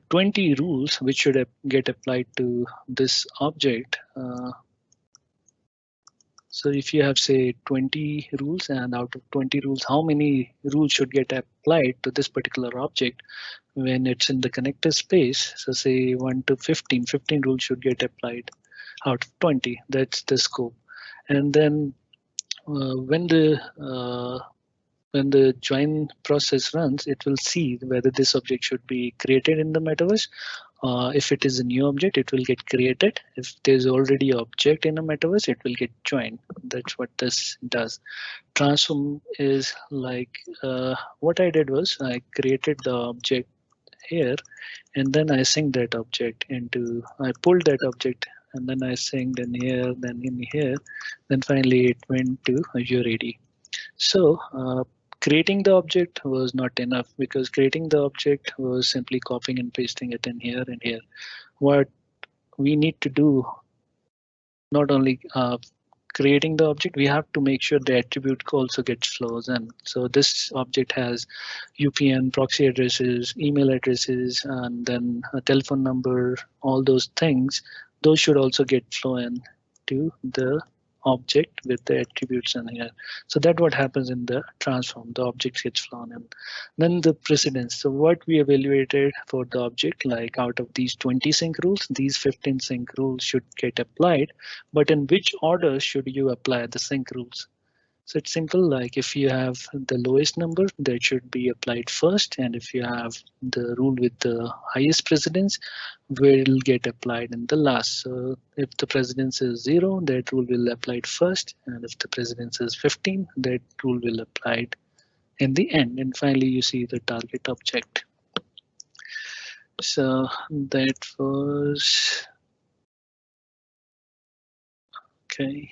20 rules which should get applied to this object. So if you have say 20 rules and out of 20 rules, how many rules should get applied to this particular object when it's in the connector space? So say 1 to 15, 15 rules should get applied out of 20. That's the scope. And then when the join process runs, it will see whether this object should be created in the metaverse. If it is a new object, it will get created. If there's already an object in a metaverse, it will get joined. That's what this does. Transform is like what I did was I created the object here, and then I synced that object into, I pulled that object, and then I synced in here, then in here, then finally it went to Azure AD. So creating the object was not enough, because creating the object was simply copying and pasting it in here and here. What we need to do, not only creating the object, we have to make sure the attribute also gets flows in. So this object has UPN, proxy addresses, email addresses, and then a telephone number, all those things. Those should also get flow in to the object with the attributes in here. So that's what happens in the transform. The object gets flown in. Then the precedence. So what we evaluated for the object, like out of these 20 sync rules, these 15 sync rules should get applied, but in which order should you apply the sync rules? So it's simple, like if you have the lowest number, that should be applied first, and if you have the rule with the highest precedence, will get applied in the last. So if the precedence is 0, that rule will applied first, and if the precedence is 15, that rule will applied in the end. And finally, you see the target object. So that was okay.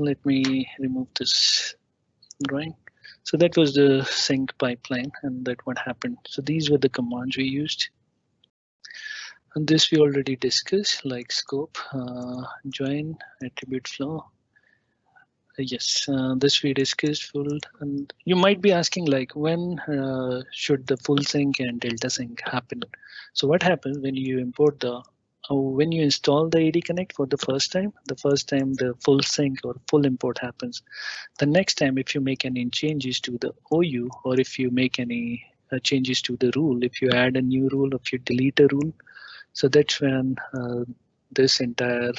Let me remove this drawing. So that was the sync pipeline, and that what happened. So these were the commands we used. And this we already discussed, like scope, join, attribute flow. Yes, this we discussed full. And you might be asking, like, when should the full sync and delta sync happen? So what happens when you import the when you install the AD Connect for the first time the full sync or full import happens. The next time, if you make any changes to the OU, or if you make any changes to the rule, if you add a new rule, if you delete a rule, so that's when this entire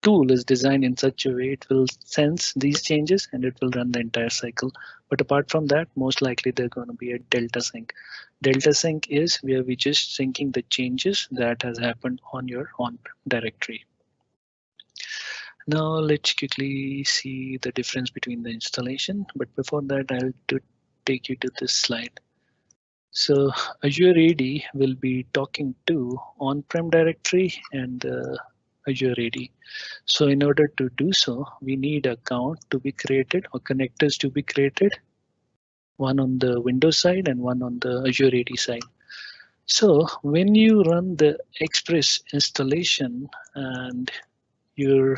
tool is designed in such a way it will sense these changes and it will run the entire cycle. But apart from that, most likely they're going to be a delta sync. Delta sync is where we just syncing the changes that has happened on your on directory. Now let's quickly see the difference between the installation. But before that, I'll take you to this slide. So Azure AD will be talking to on-prem directory and Azure AD. So in order to do so, we need account to be created or connectors to be created, one on the Windows side and one on the Azure AD side. So when you run the Express installation and you're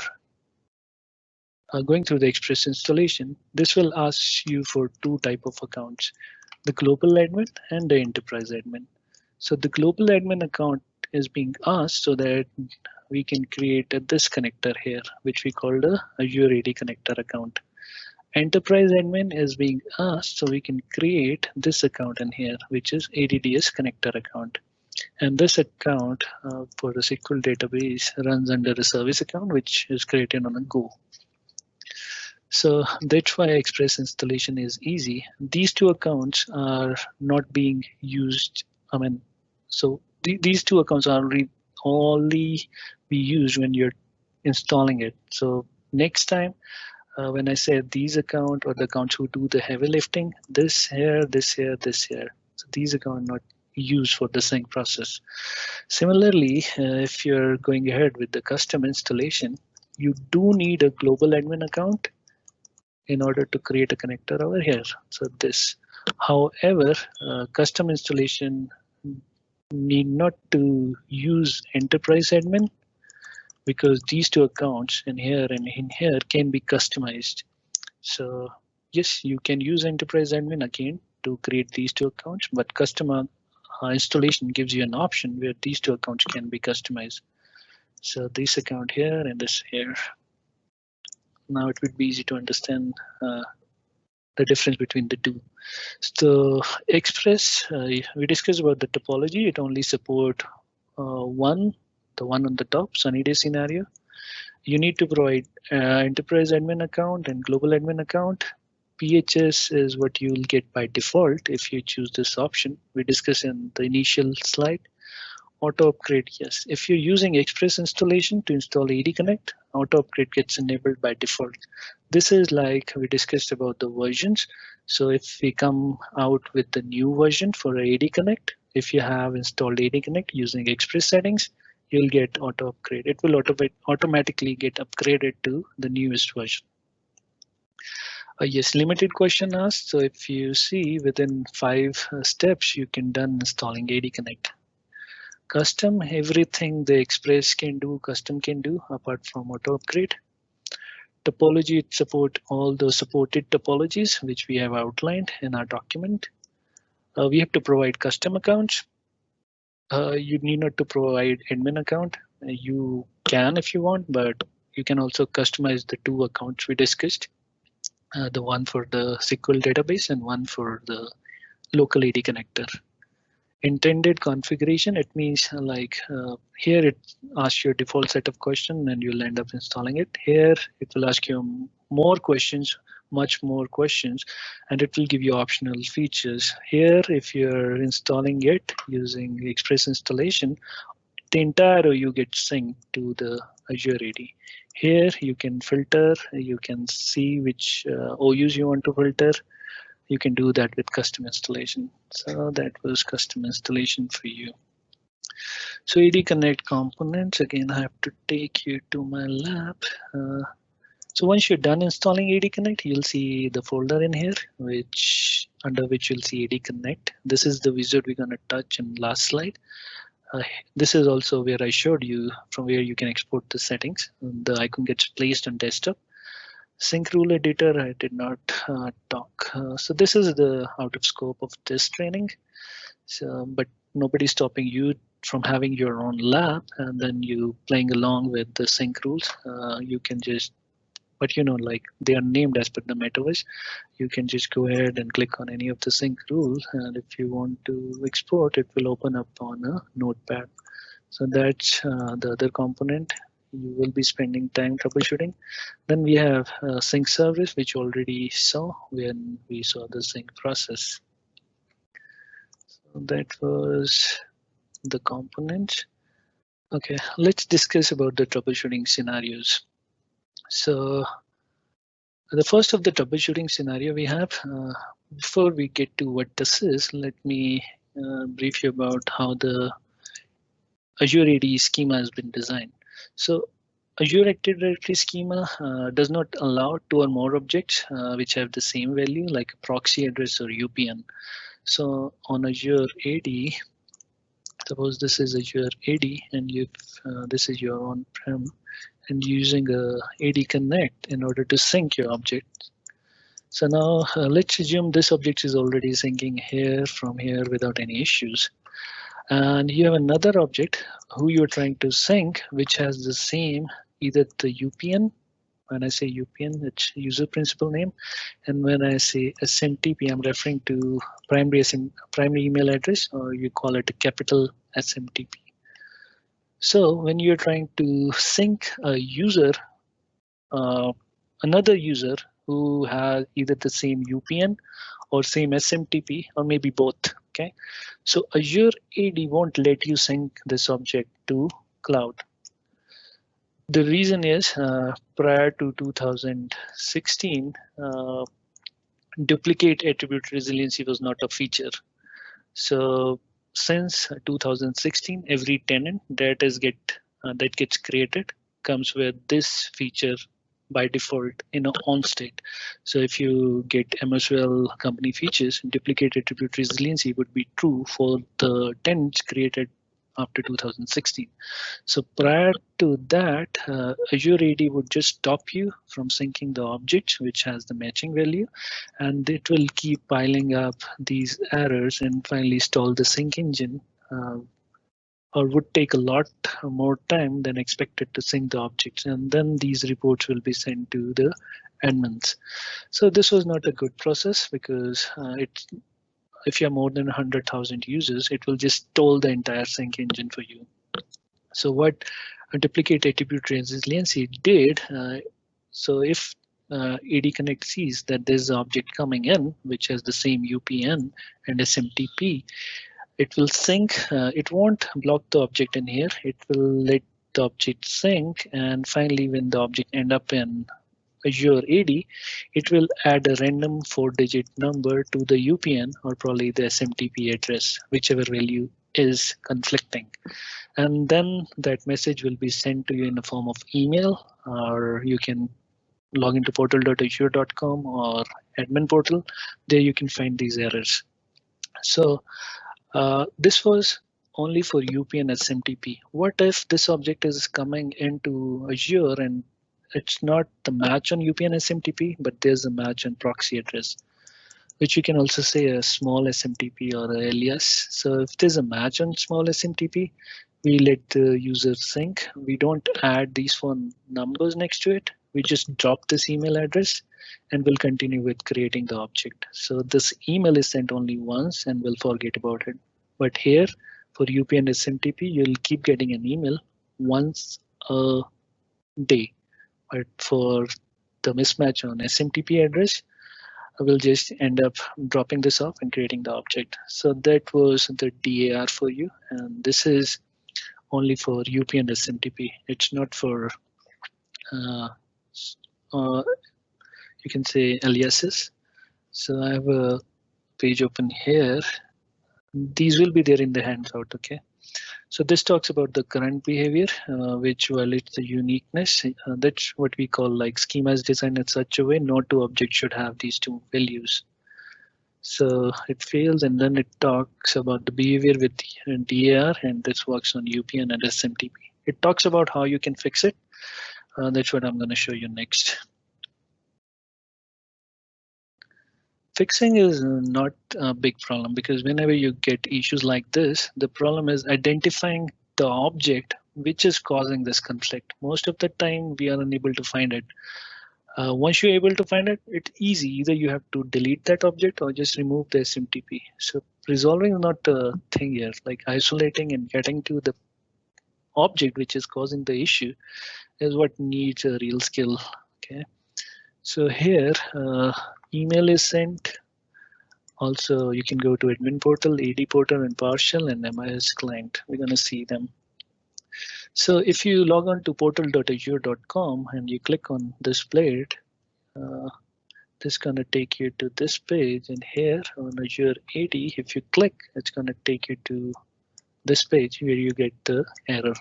going through the Express installation, this will ask you for two type of accounts, the global admin and the enterprise admin. So the global admin account is being asked so that we can create this connector here, which we call the Azure AD connector account. Enterprise admin is being asked so we can create this account in here, which is ADDS connector account. And this account for the SQL database runs under a service account, which is created on a Go. So that's why Express installation is easy. These two accounts are not being used. I mean, so these two accounts are only be used when you're installing it. So next time, when I say these account or the accounts who do the heavy lifting, this here, this here, this here. So these accounts are not used for the sync process. Similarly, if you're going ahead with the custom installation, you do need a global admin account in order to create a connector over here. So this, however, custom installation need not to use enterprise admin, because these two accounts in here and in here can be customized. So yes, you can use enterprise admin again to create these two accounts, but custom installation gives you an option where these two accounts can be customized. So this account here and this here. Now it would be easy to understand the difference between the two. So Express, we discussed about the topology. It only support the one on the top, sunny day scenario. You need to provide enterprise admin account and global admin account. PHS is what you'll get by default if you choose this option. We discussed in the initial slide. Auto upgrade, yes. If you're using Express installation to install AD Connect, auto upgrade gets enabled by default. This is like we discussed about the versions. So if we come out with the new version for AD Connect, if you have installed AD Connect using Express settings, you'll get auto upgrade. It will automatically get upgraded to the newest version. Yes, limited question asked. So if you see within 5 steps, you can done installing AD Connect. Custom, everything the Express can do, custom can do apart from auto upgrade. Topology, it support all the supported topologies which we have outlined in our document. We have to provide custom accounts. You need not to provide admin account. You can if you want, but you can also customize the 2 accounts we discussed. The one for the SQL database and one for the local AD connector. Intended configuration, it means like here it asks your default set of questions and you'll end up installing it. Here it will ask you more questions, much more questions, and it will give you optional features. Here, if you're installing it using Express installation, the entire OU gets synced to the Azure AD. Here you can filter, you can see which OUs you want to filter. You can do that with custom installation. So that was custom installation for you. So AD Connect components, again, I have to take you to my lab. So once you're done installing AD Connect, you'll see the folder in here, under which you'll see AD Connect. This is the wizard we're gonna touch in last slide. This is also where I showed you from where you can export the settings. The icon gets placed on desktop. Sync rule editor, I did not talk. So this is the out of scope of this training. So, but nobody's stopping you from having your own lab and then you playing along with the sync rules. You can just, but you know, like they are named as per the metaverse. You can just go ahead and click on any of the sync rules. And if you want to export, it will open up on a notepad. So that's the other component. You will be spending time troubleshooting. Then we have sync service, which already saw when we saw the sync process. So that was the component. Okay, let's discuss about the troubleshooting scenarios. So the first of the troubleshooting scenario we have, before we get to what this is, let me brief you about how the Azure AD schema has been designed. So Azure Active Directory schema does not allow 2 or more objects which have the same value like a proxy address or UPN. So on Azure AD, suppose this is Azure AD and this is your on-prem and using AD Connect in order to sync your object. So now let's assume this object is already syncing here from here without any issues. And you have another object who you're trying to sync, which has the same, either the UPN, when I say UPN, it's user principal name. And when I say SMTP, I'm referring to primary email address, or you call it a capital SMTP. So when you're trying to sync a user, another user who has either the same UPN or same SMTP, or maybe both. Okay, so Azure AD won't let you sync this object to cloud. The reason is prior to 2016, duplicate attribute resiliency was not a feature. So since 2016, every tenant that gets created comes with this feature by default in an on state. So if you get MSWL company features, duplicate attribute resiliency would be true for the tenants created after 2016. So prior to that, Azure AD would just stop you from syncing the object which has the matching value, and it will keep piling up these errors and finally stall the sync engine, or would take a lot more time than expected to sync the objects, and then these reports will be sent to the admins. So this was not a good process because if you have more than 100,000 users, it will just stall the entire sync engine for you. So what A duplicate attribute resiliency did. So if AD Connect sees that there's an object coming in which has the same UPN and SMTP, it will sync. It won't block the object in here. It will let the object sync, and finally, when the object end up in Azure AD, it will add a random 4-digit number to the UPN or probably the SMTP address, whichever value is conflicting. And then that message will be sent to you in the form of email, or you can log into portal.azure.com or admin portal. There you can find these errors. So this was only for UPN SMTP. What if this object is coming into Azure and it's not the match on UPN SMTP, but there's a match on proxy address, which you can also say a small SMTP or a alias. So if there's a match on small SMTP, we let the user sync. We don't add these phone numbers next to it. We just drop this email address and we'll continue with creating the object. So this email is sent only once and we'll forget about it. But here for UPN SMTP, you'll keep getting an email once a day. But for the mismatch on SMTP address, I will just end up dropping this off and creating the object. So that was the DAR for you. And this is only for UPN SMTP. It's not for, you can say, aliases. So I have a page open here. These will be there in the handout, okay? So this talks about the current behavior, which violates the uniqueness. That's what we call like schemas designed in such a way no two objects should have these two values. So it fails, and then it talks about the behavior with DAR, and this works on UPN and SMTP. It talks about how you can fix it. That's what I'm going to show you next. Fixing is not a big problem because whenever you get issues like this, the problem is identifying the object which is causing this conflict. Most of the time we are unable to find it. Once you're able to find it, it's easy. Either you have to delete that object or just remove the SMTP. So resolving is not a thing here, like isolating and getting to the object which is causing the issue is what needs a real skill. Okay. So here, email is sent. Also, you can go to admin portal, AD portal, and PowerShell and MIS client. We're going to see them. So if you log on to portal.azure.com and you click on this plate, this is going to take you to this page. And here on Azure AD, if you click, it's going to take you to this page where you get the error.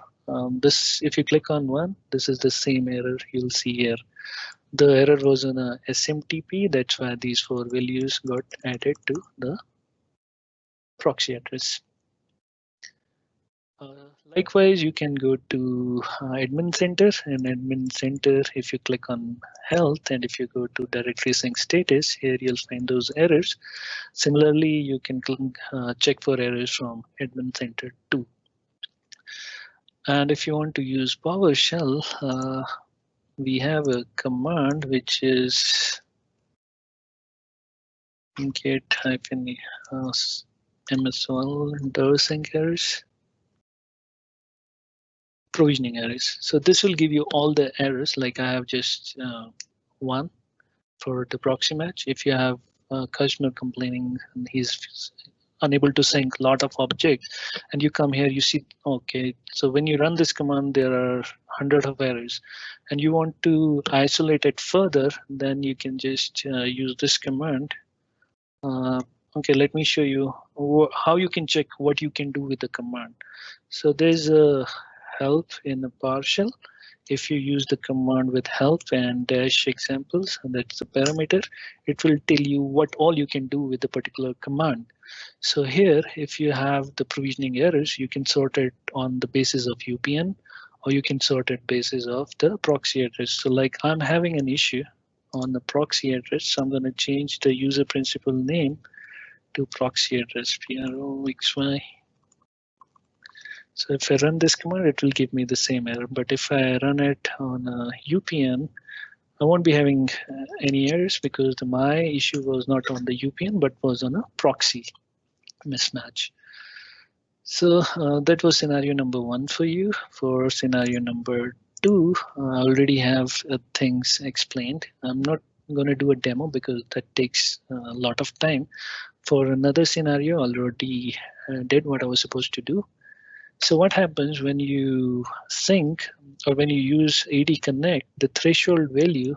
This, if you click on one, this is the same error you'll see here. The error was on a SMTP. That's why these 4 values got added to the proxy address. Likewise, you can go to admin center, and admin center, if you click on health and if you go to directory sync status, here you'll find those errors. Similarly, you can check for errors from admin center too. And if you want to use PowerShell, we have a command which is get -msl sync errors. Provisioning errors. So this will give you all the errors, like I have just one for the proxy match. If you have a customer complaining and he's unable to sync a lot of objects, and you come here, you see, okay, so when you run this command, there are hundreds of errors, and you want to isolate it further, then you can just use this command. Okay, let me show you how you can check what you can do with the command. So there's a help in the PowerShell. If you use the command with help and dash examples, and that's the parameter, it will tell you what all you can do with the particular command. So here, if you have the provisioning errors, you can sort it on the basis of UPN, or you can sort it basis of the proxy address. So like I'm having an issue on the proxy address, so I'm going to change the user principal name to proxy address PROXY. So if I run this command, it will give me the same error. But if I run it on a UPN, I won't be having any errors because my issue was not on the UPN, but was on a proxy mismatch. So that was scenario number 1 for you. For scenario number 2, I already have things explained. I'm not going to do a demo because that takes a lot of time. For another scenario, I already did what I was supposed to do. So what happens when you sync or when you use AD Connect, the threshold value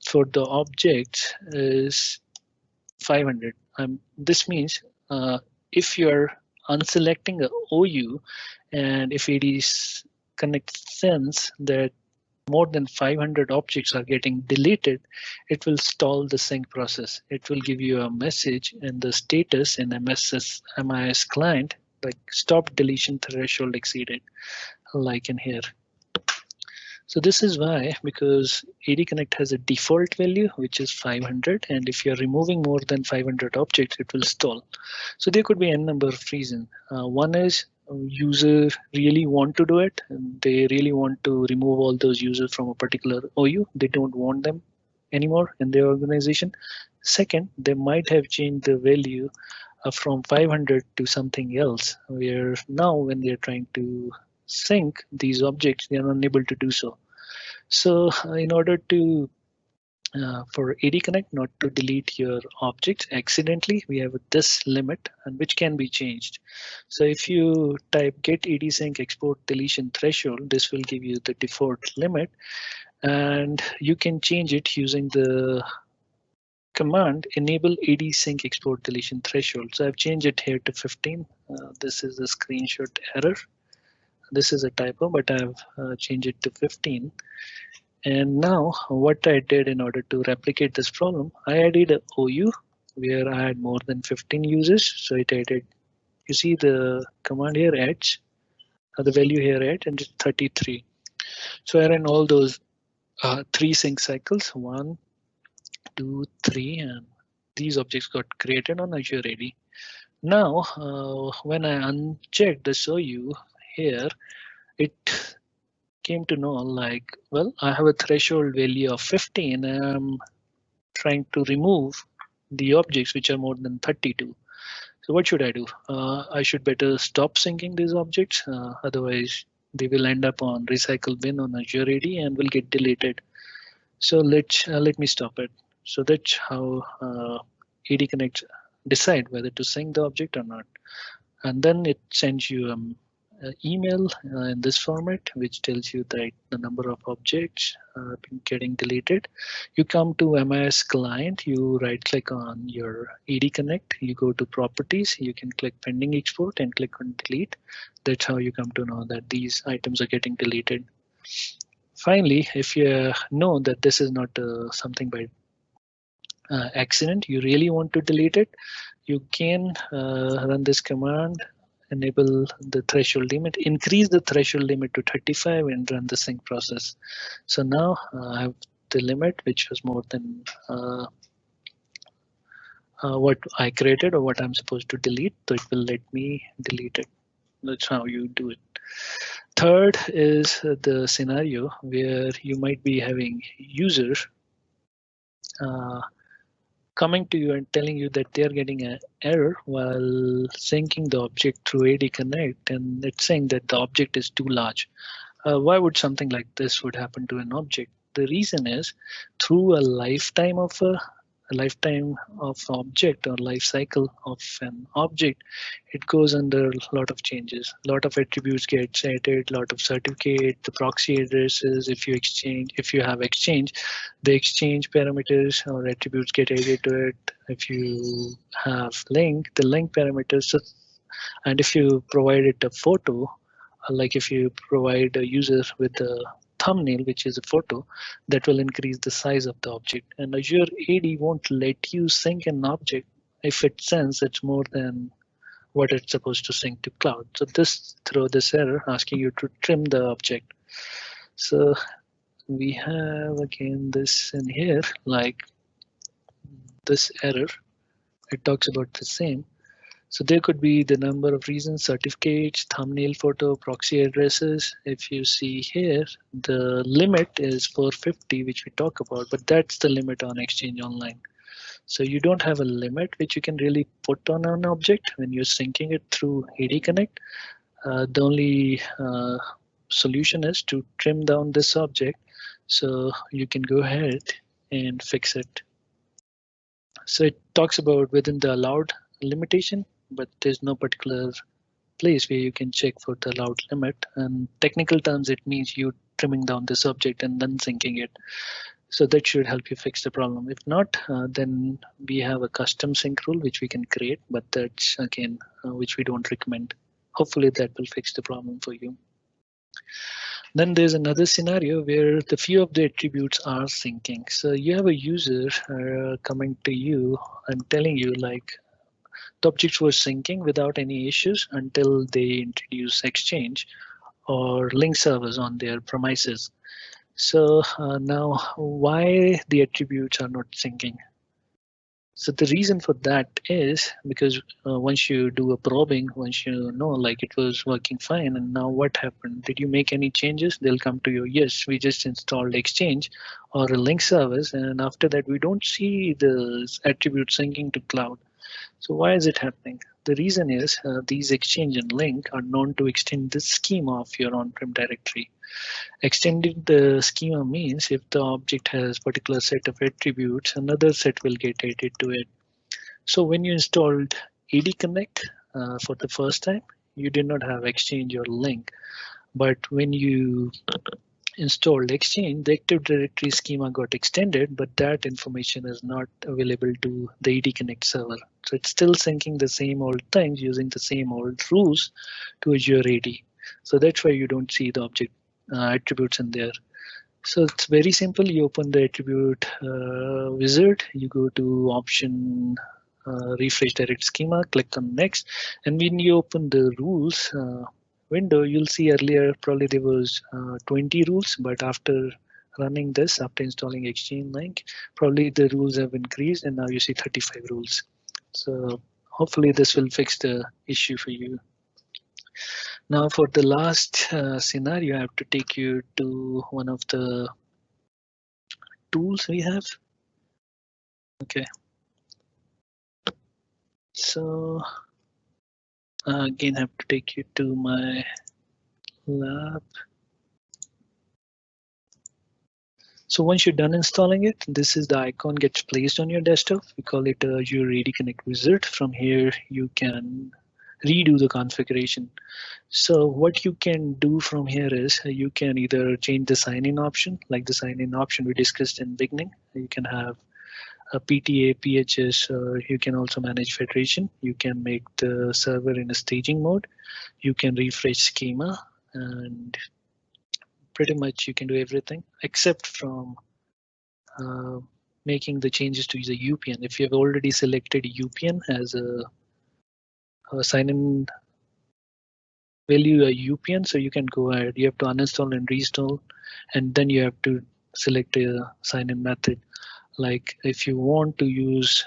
for the objects is 500. This means if you're unselecting a OU and if AD Connect sense that more than 500 objects are getting deleted, it will stall the sync process. It will give you a message in the status in MIS client like stop deletion threshold exceeded, like in here. So this is why, because AD Connect has a default value, which is 500. And if you're removing more than 500 objects, it will stall. So there could be n number of reasons. One is user really want to do it. And they really want to remove all those users from a particular OU. They don't want them anymore in their organization. Second, they might have changed the value from 500 to something else, where now when they're trying to sync these objects, they are unable to do so. So in order to for AD Connect not to delete your objects accidentally, we have this limit and which can be changed. So if you type get AD sync export deletion threshold, this will give you the default limit, and you can change it using the command enable AD sync export deletion threshold. So I've changed it here to 15. This is a screenshot error. This is a typo, but I've changed it to 15. And now what I did in order to replicate this problem, I added a OU where I had more than 15 users. So it added, you see the command here adds, the value here add, and it's 33. So I ran all those 3 sync cycles, 1, 2, 3, and these objects got created on Azure AD. Now, when I unchecked this OU here, it came to know like, well, I have a threshold value of 15 and I'm trying to remove the objects which are more than 32. So what should I do? I should better stop syncing these objects. Otherwise, they will end up on recycle bin on Azure AD and will get deleted. So let me stop it. So that's how AD Connect decide whether to sync the object or not. And then it sends you email in this format, which tells you that the number of objects are getting deleted. You come to MIS client, you right click on your AD Connect, you go to properties, you can click pending export and click on delete. That's how you come to know that these items are getting deleted. Finally, if you know that this is not something by accident, you really want to delete it, you can run this command, enable the threshold limit, increase the threshold limit to 35 and run the sync process. So now I have the limit which was more than what I created or what I'm supposed to delete. So it will let me delete it. That's how you do it. Third is the scenario where you might be having users coming to you and telling you that they're getting an error while syncing the object through AD Connect, and it's saying that the object is too large. Why would something like this would happen to an object? The reason is through a lifetime of object or life cycle of an object, it goes under a lot of changes. A lot of attributes get added, a lot of certificate, the proxy addresses. If you have exchange, the exchange parameters or attributes get added to it. If you have link, the link parameters, and if you provide it a photo, like if you provide a user with a thumbnail, which is a photo, that will increase the size of the object. And Azure AD won't let you sync an object if it sends it's more than what it's supposed to sync to cloud. So this throw this error asking you to trim the object. So we have again this in here, like this error, it talks about the same. So there could be the number of reasons, certificates, thumbnail photo, proxy addresses. If you see here, the limit is 450, which we talk about, but that's the limit on Exchange Online. So you don't have a limit which you can really put on an object when you're syncing it through AD Connect. The only solution is to trim down this object so you can go ahead and fix it. So it talks about within the allowed limitation, but there's no particular place where you can check for the allowed limit. And technical terms, it means you trimming down this object and then syncing it. So that should help you fix the problem. If not, then we have a custom sync rule which we can create, but that's again, which we don't recommend. Hopefully that will fix the problem for you. Then there's another scenario where the few of the attributes are syncing. So you have a user coming to you and telling you like the objects were syncing without any issues until they introduce Exchange or link servers on their premises. So now why the attributes are not syncing? So the reason for that is because once you do a probing, once you know like it was working fine, and now what happened? Did you make any changes? They'll come to you. Yes, we just installed Exchange or a link service, and after that we don't see the attribute syncing to cloud. So why is it happening? The reason is these Exchange and link are known to extend the schema of your on-prem directory. Extending the schema means if the object has particular set of attributes, another set will get added to it. So when you installed AD Connect for the first time, you did not have Exchange or link. But when you installed Exchange, the Active Directory schema got extended, but that information is not available to the AD Connect server. So it's still syncing the same old things using the same old rules to Azure AD. So that's why you don't see the object attributes in there. So it's very simple. You open the attribute wizard, you go to option refresh direct schema, click on next, and when you open the rules window, you'll see earlier probably there was 20 rules, but after running this, after installing Exchange Link, probably the rules have increased and now you see 35 rules. So hopefully this will fix the issue for you. Now for the last scenario, I have to take you to one of the tools we have. Okay. So again, I have to take you to my lab. So once you're done installing it, this is the icon gets placed on your desktop. We call it your AD Connect wizard. From here, you can redo the configuration. So what you can do from here is you can either change the sign-in option, like the sign-in option we discussed in beginning. You can have a PTA, PHS, or you can also manage federation. You can make the server in a staging mode. You can refresh schema, and pretty much you can do everything except from making the changes to the UPN. If you have already selected UPN as a sign-in value, a UPN, so you can go ahead. You have to uninstall and reinstall, and then you have to select a sign-in method. Like if you want to use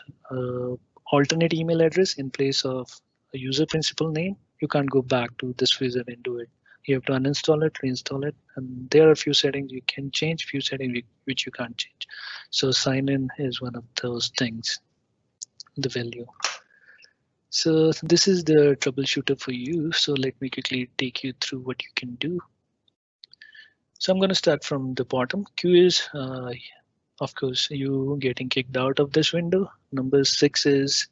alternate email address in place of a user principal name, you can't go back to this wizard and do it. You have to uninstall it, reinstall it, and there are a few settings you can change, few settings which you can't change. So sign in is one of those things, the value. So this is the troubleshooter for you. So let me quickly take you through what you can do. So I'm going to start from the bottom. Q is of course, you getting kicked out of this window. Number 6 is,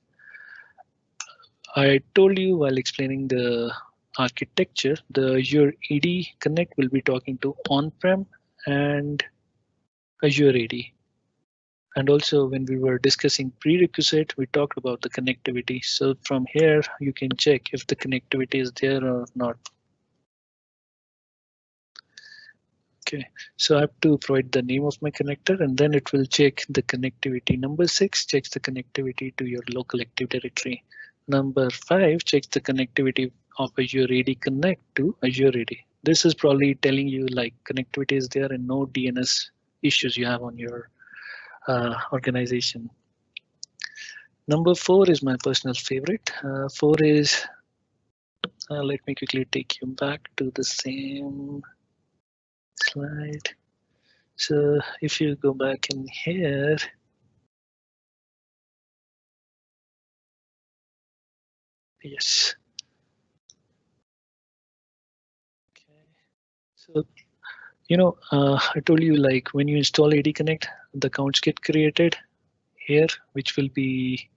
I told you while explaining the architecture, the Azure AD Connect will be talking to on-prem and Azure AD. And also when we were discussing prerequisite, we talked about the connectivity. So from here, you can check if the connectivity is there or not. Okay, so I have to provide the name of my connector and then it will check the connectivity. Number 6 checks the connectivity to your local Active Directory. Number 5 checks the connectivity of Azure AD Connect to Azure AD. This is probably telling you like connectivity is there and no DNS issues you have on your organization. Number 4 is my personal favorite. 4 is, let me quickly take you back to the same slide. So if you go back in here, Yes. Okay. So, I told you like when you install AD Connect, the accounts get created here, which will be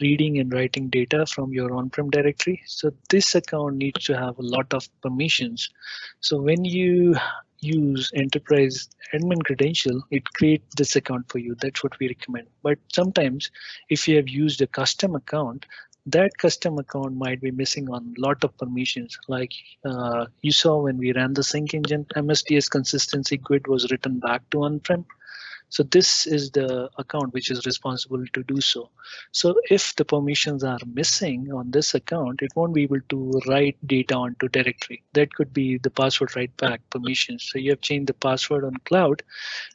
reading and writing data from your on-prem directory. So this account needs to have a lot of permissions. So when you use enterprise admin credential, it creates this account for you. That's what we recommend. But sometimes if you have used a custom account, that custom account might be missing on a lot of permissions. Like you saw when we ran the sync engine, MSDS consistency grid was written back to on-prem. So this is the account which is responsible to do so. So if the permissions are missing on this account, it won't be able to write data onto directory. That could be the password write back permissions. So you have changed the password on cloud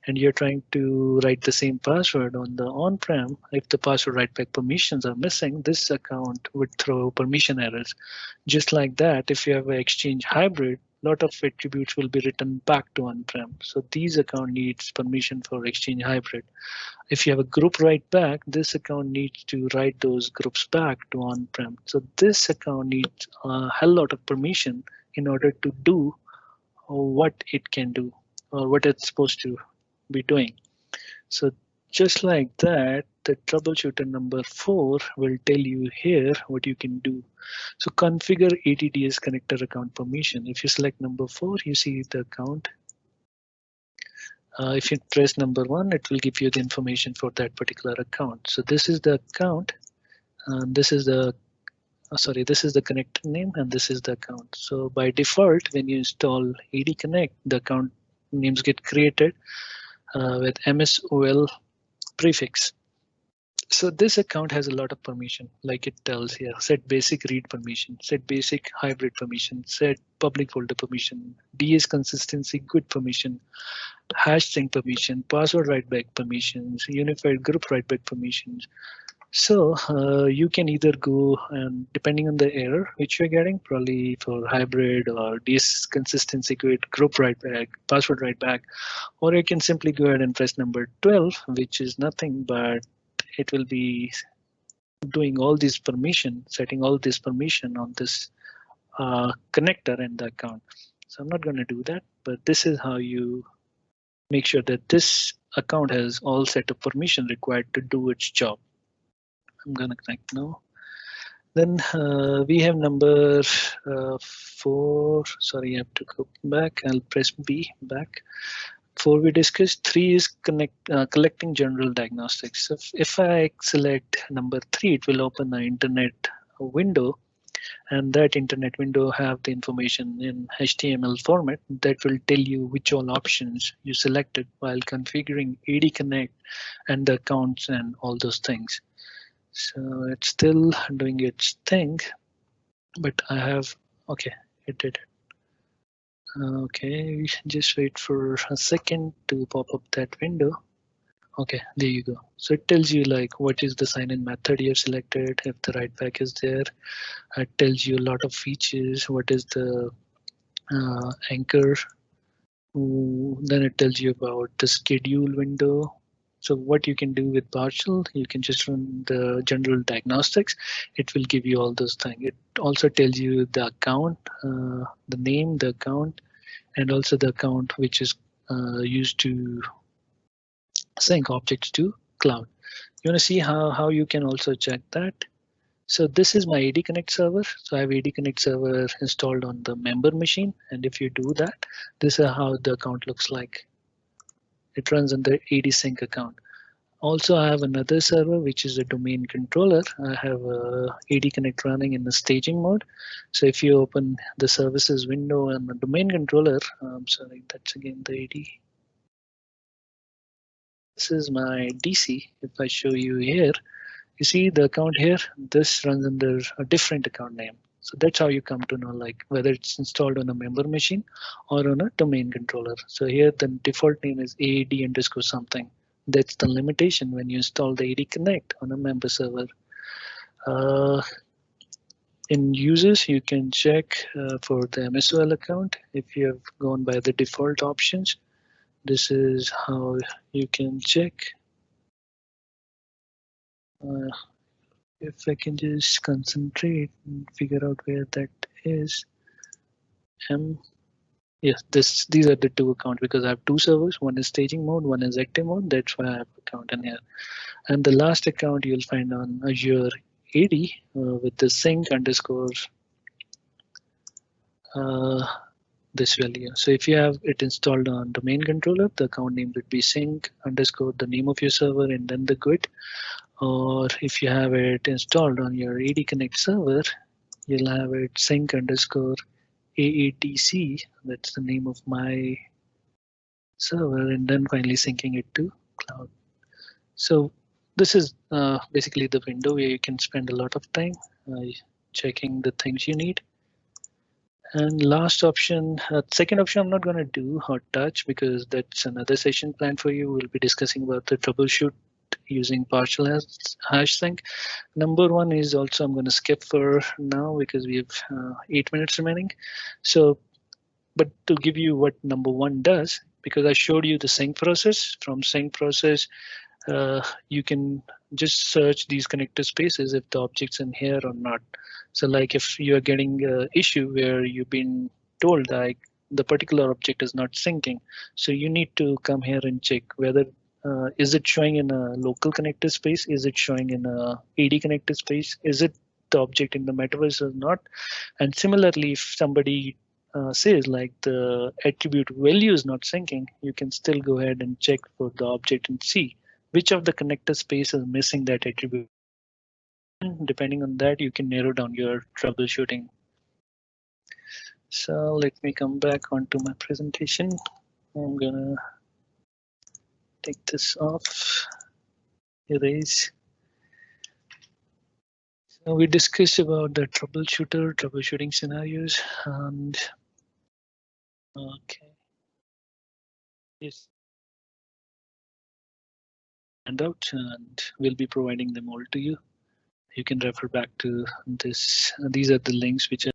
and you're trying to write the same password on the on-prem. If the password write back permissions are missing, this account would throw permission errors. Just like that, if you have an Exchange hybrid, lot of attributes will be written back to on-prem. So these account needs permission for Exchange hybrid. If you have a group write back, this account needs to write those groups back to on-prem. So this account needs a hell lot of permission in order to do what it can do or what it's supposed to be doing. So just like that, the troubleshooter number 4 will tell you here what you can do. So configure ATDS connector account permission. If you select number 4, you see the account. If you press number 1, it will give you the information for that particular account. So this is the account. This is the this is the connector name, and this is the account. So by default, when you install AD Connect, the account names get created with MSOL prefix. So this account has a lot of permission, like it tells here: set basic read permission, set basic hybrid permission, set public folder permission, DS consistency good permission, hash sync permission, password write back permissions, unified group write back permissions. So you can either go and depending on the error which you're getting, probably for hybrid or DS consistency good, group write back, password write back, or you can simply go ahead and press number 12, which is nothing but it will be doing all these permission, setting all this permission on this connector and the account. So I'm not going to do that, but this is how you make sure that this account has all set of permission required to do its job. I'm going to connect now. Then we have number 4. Sorry, I have to go back. I'll press B back. 4 we discussed. 3 is collecting general diagnostics. So if I select number 3, it will open an internet window, and that internet window have the information in HTML format that will tell you which all options you selected while configuring AD Connect and the accounts and all those things. So it's still doing its thing, but I have, okay, it did it. Okay, just wait for a second to pop up that window. Okay, there you go. So it tells you like what is the sign-in method you have selected, if the write back is there. It tells you a lot of features, what is the anchor. Then it tells you about the schedule window. So what you can do with PowerShell, you can just run the general diagnostics. It will give you all those things. It also tells you the account, the name, the account, and also the account which is used to sync objects to cloud. You want to see how you can also check that. So this is my AD Connect server. So I have AD Connect server installed on the member machine. And if you do that, this is how the account looks like. It runs under AD Sync account. Also, I have another server, which is a domain controller. I have AD Connect running in the staging mode. So if you open the services window and the domain controller, I'm sorry, that's again the AD. This is my DC. If I show you here, you see the account here, this runs under a different account name. So that's how you come to know like whether it's installed on a member machine or on a domain controller. So here the default name is AAD underscore something. That's the limitation when you install the AD Connect on a member server. In users, you can check for the MSOL account if you have gone by the default options. This is how you can check. If I can just concentrate and figure out where that is. Yes, these are the two accounts because I have two servers. One is staging mode, one is active mode. That's why I have account in here. And the last account you'll find on Azure AD with the sync underscore this value. So if you have it installed on the main controller, the account name would be sync underscore the name of your server and then the GUID. Or if you have it installed on your AD Connect server, you'll have it sync underscore AADC. That's the name of my server, and then finally syncing it to cloud. So this is basically the window where you can spend a lot of time checking the things you need. And last option, second option, I'm not going to do or touch because that's another session planned for you. We'll be discussing about the troubleshoot using PowerShell hash sync. Number one is also I'm going to skip for now because we have 8 minutes remaining. So, but to give you what number one does, because I showed you the sync process. From sync process, you can just search these connector spaces if the object's in here or not. So like if you're getting an issue where you've been told like the particular object is not syncing, so you need to come here and check whether is it showing in a local connector space, is it showing in a AD connector space, is it the object in the metaverse or not. And similarly, if somebody says like the attribute value is not syncing, you can still go ahead and check for the object and see which of the connector space is missing that attribute. And depending on that, you can narrow down your troubleshooting. So let me come back onto my presentation. I'm gonna take this off, erase. So we discussed about the troubleshooting scenarios, and okay, yes, handout, and we'll be providing them all to you. You can refer back to this. These are the links which are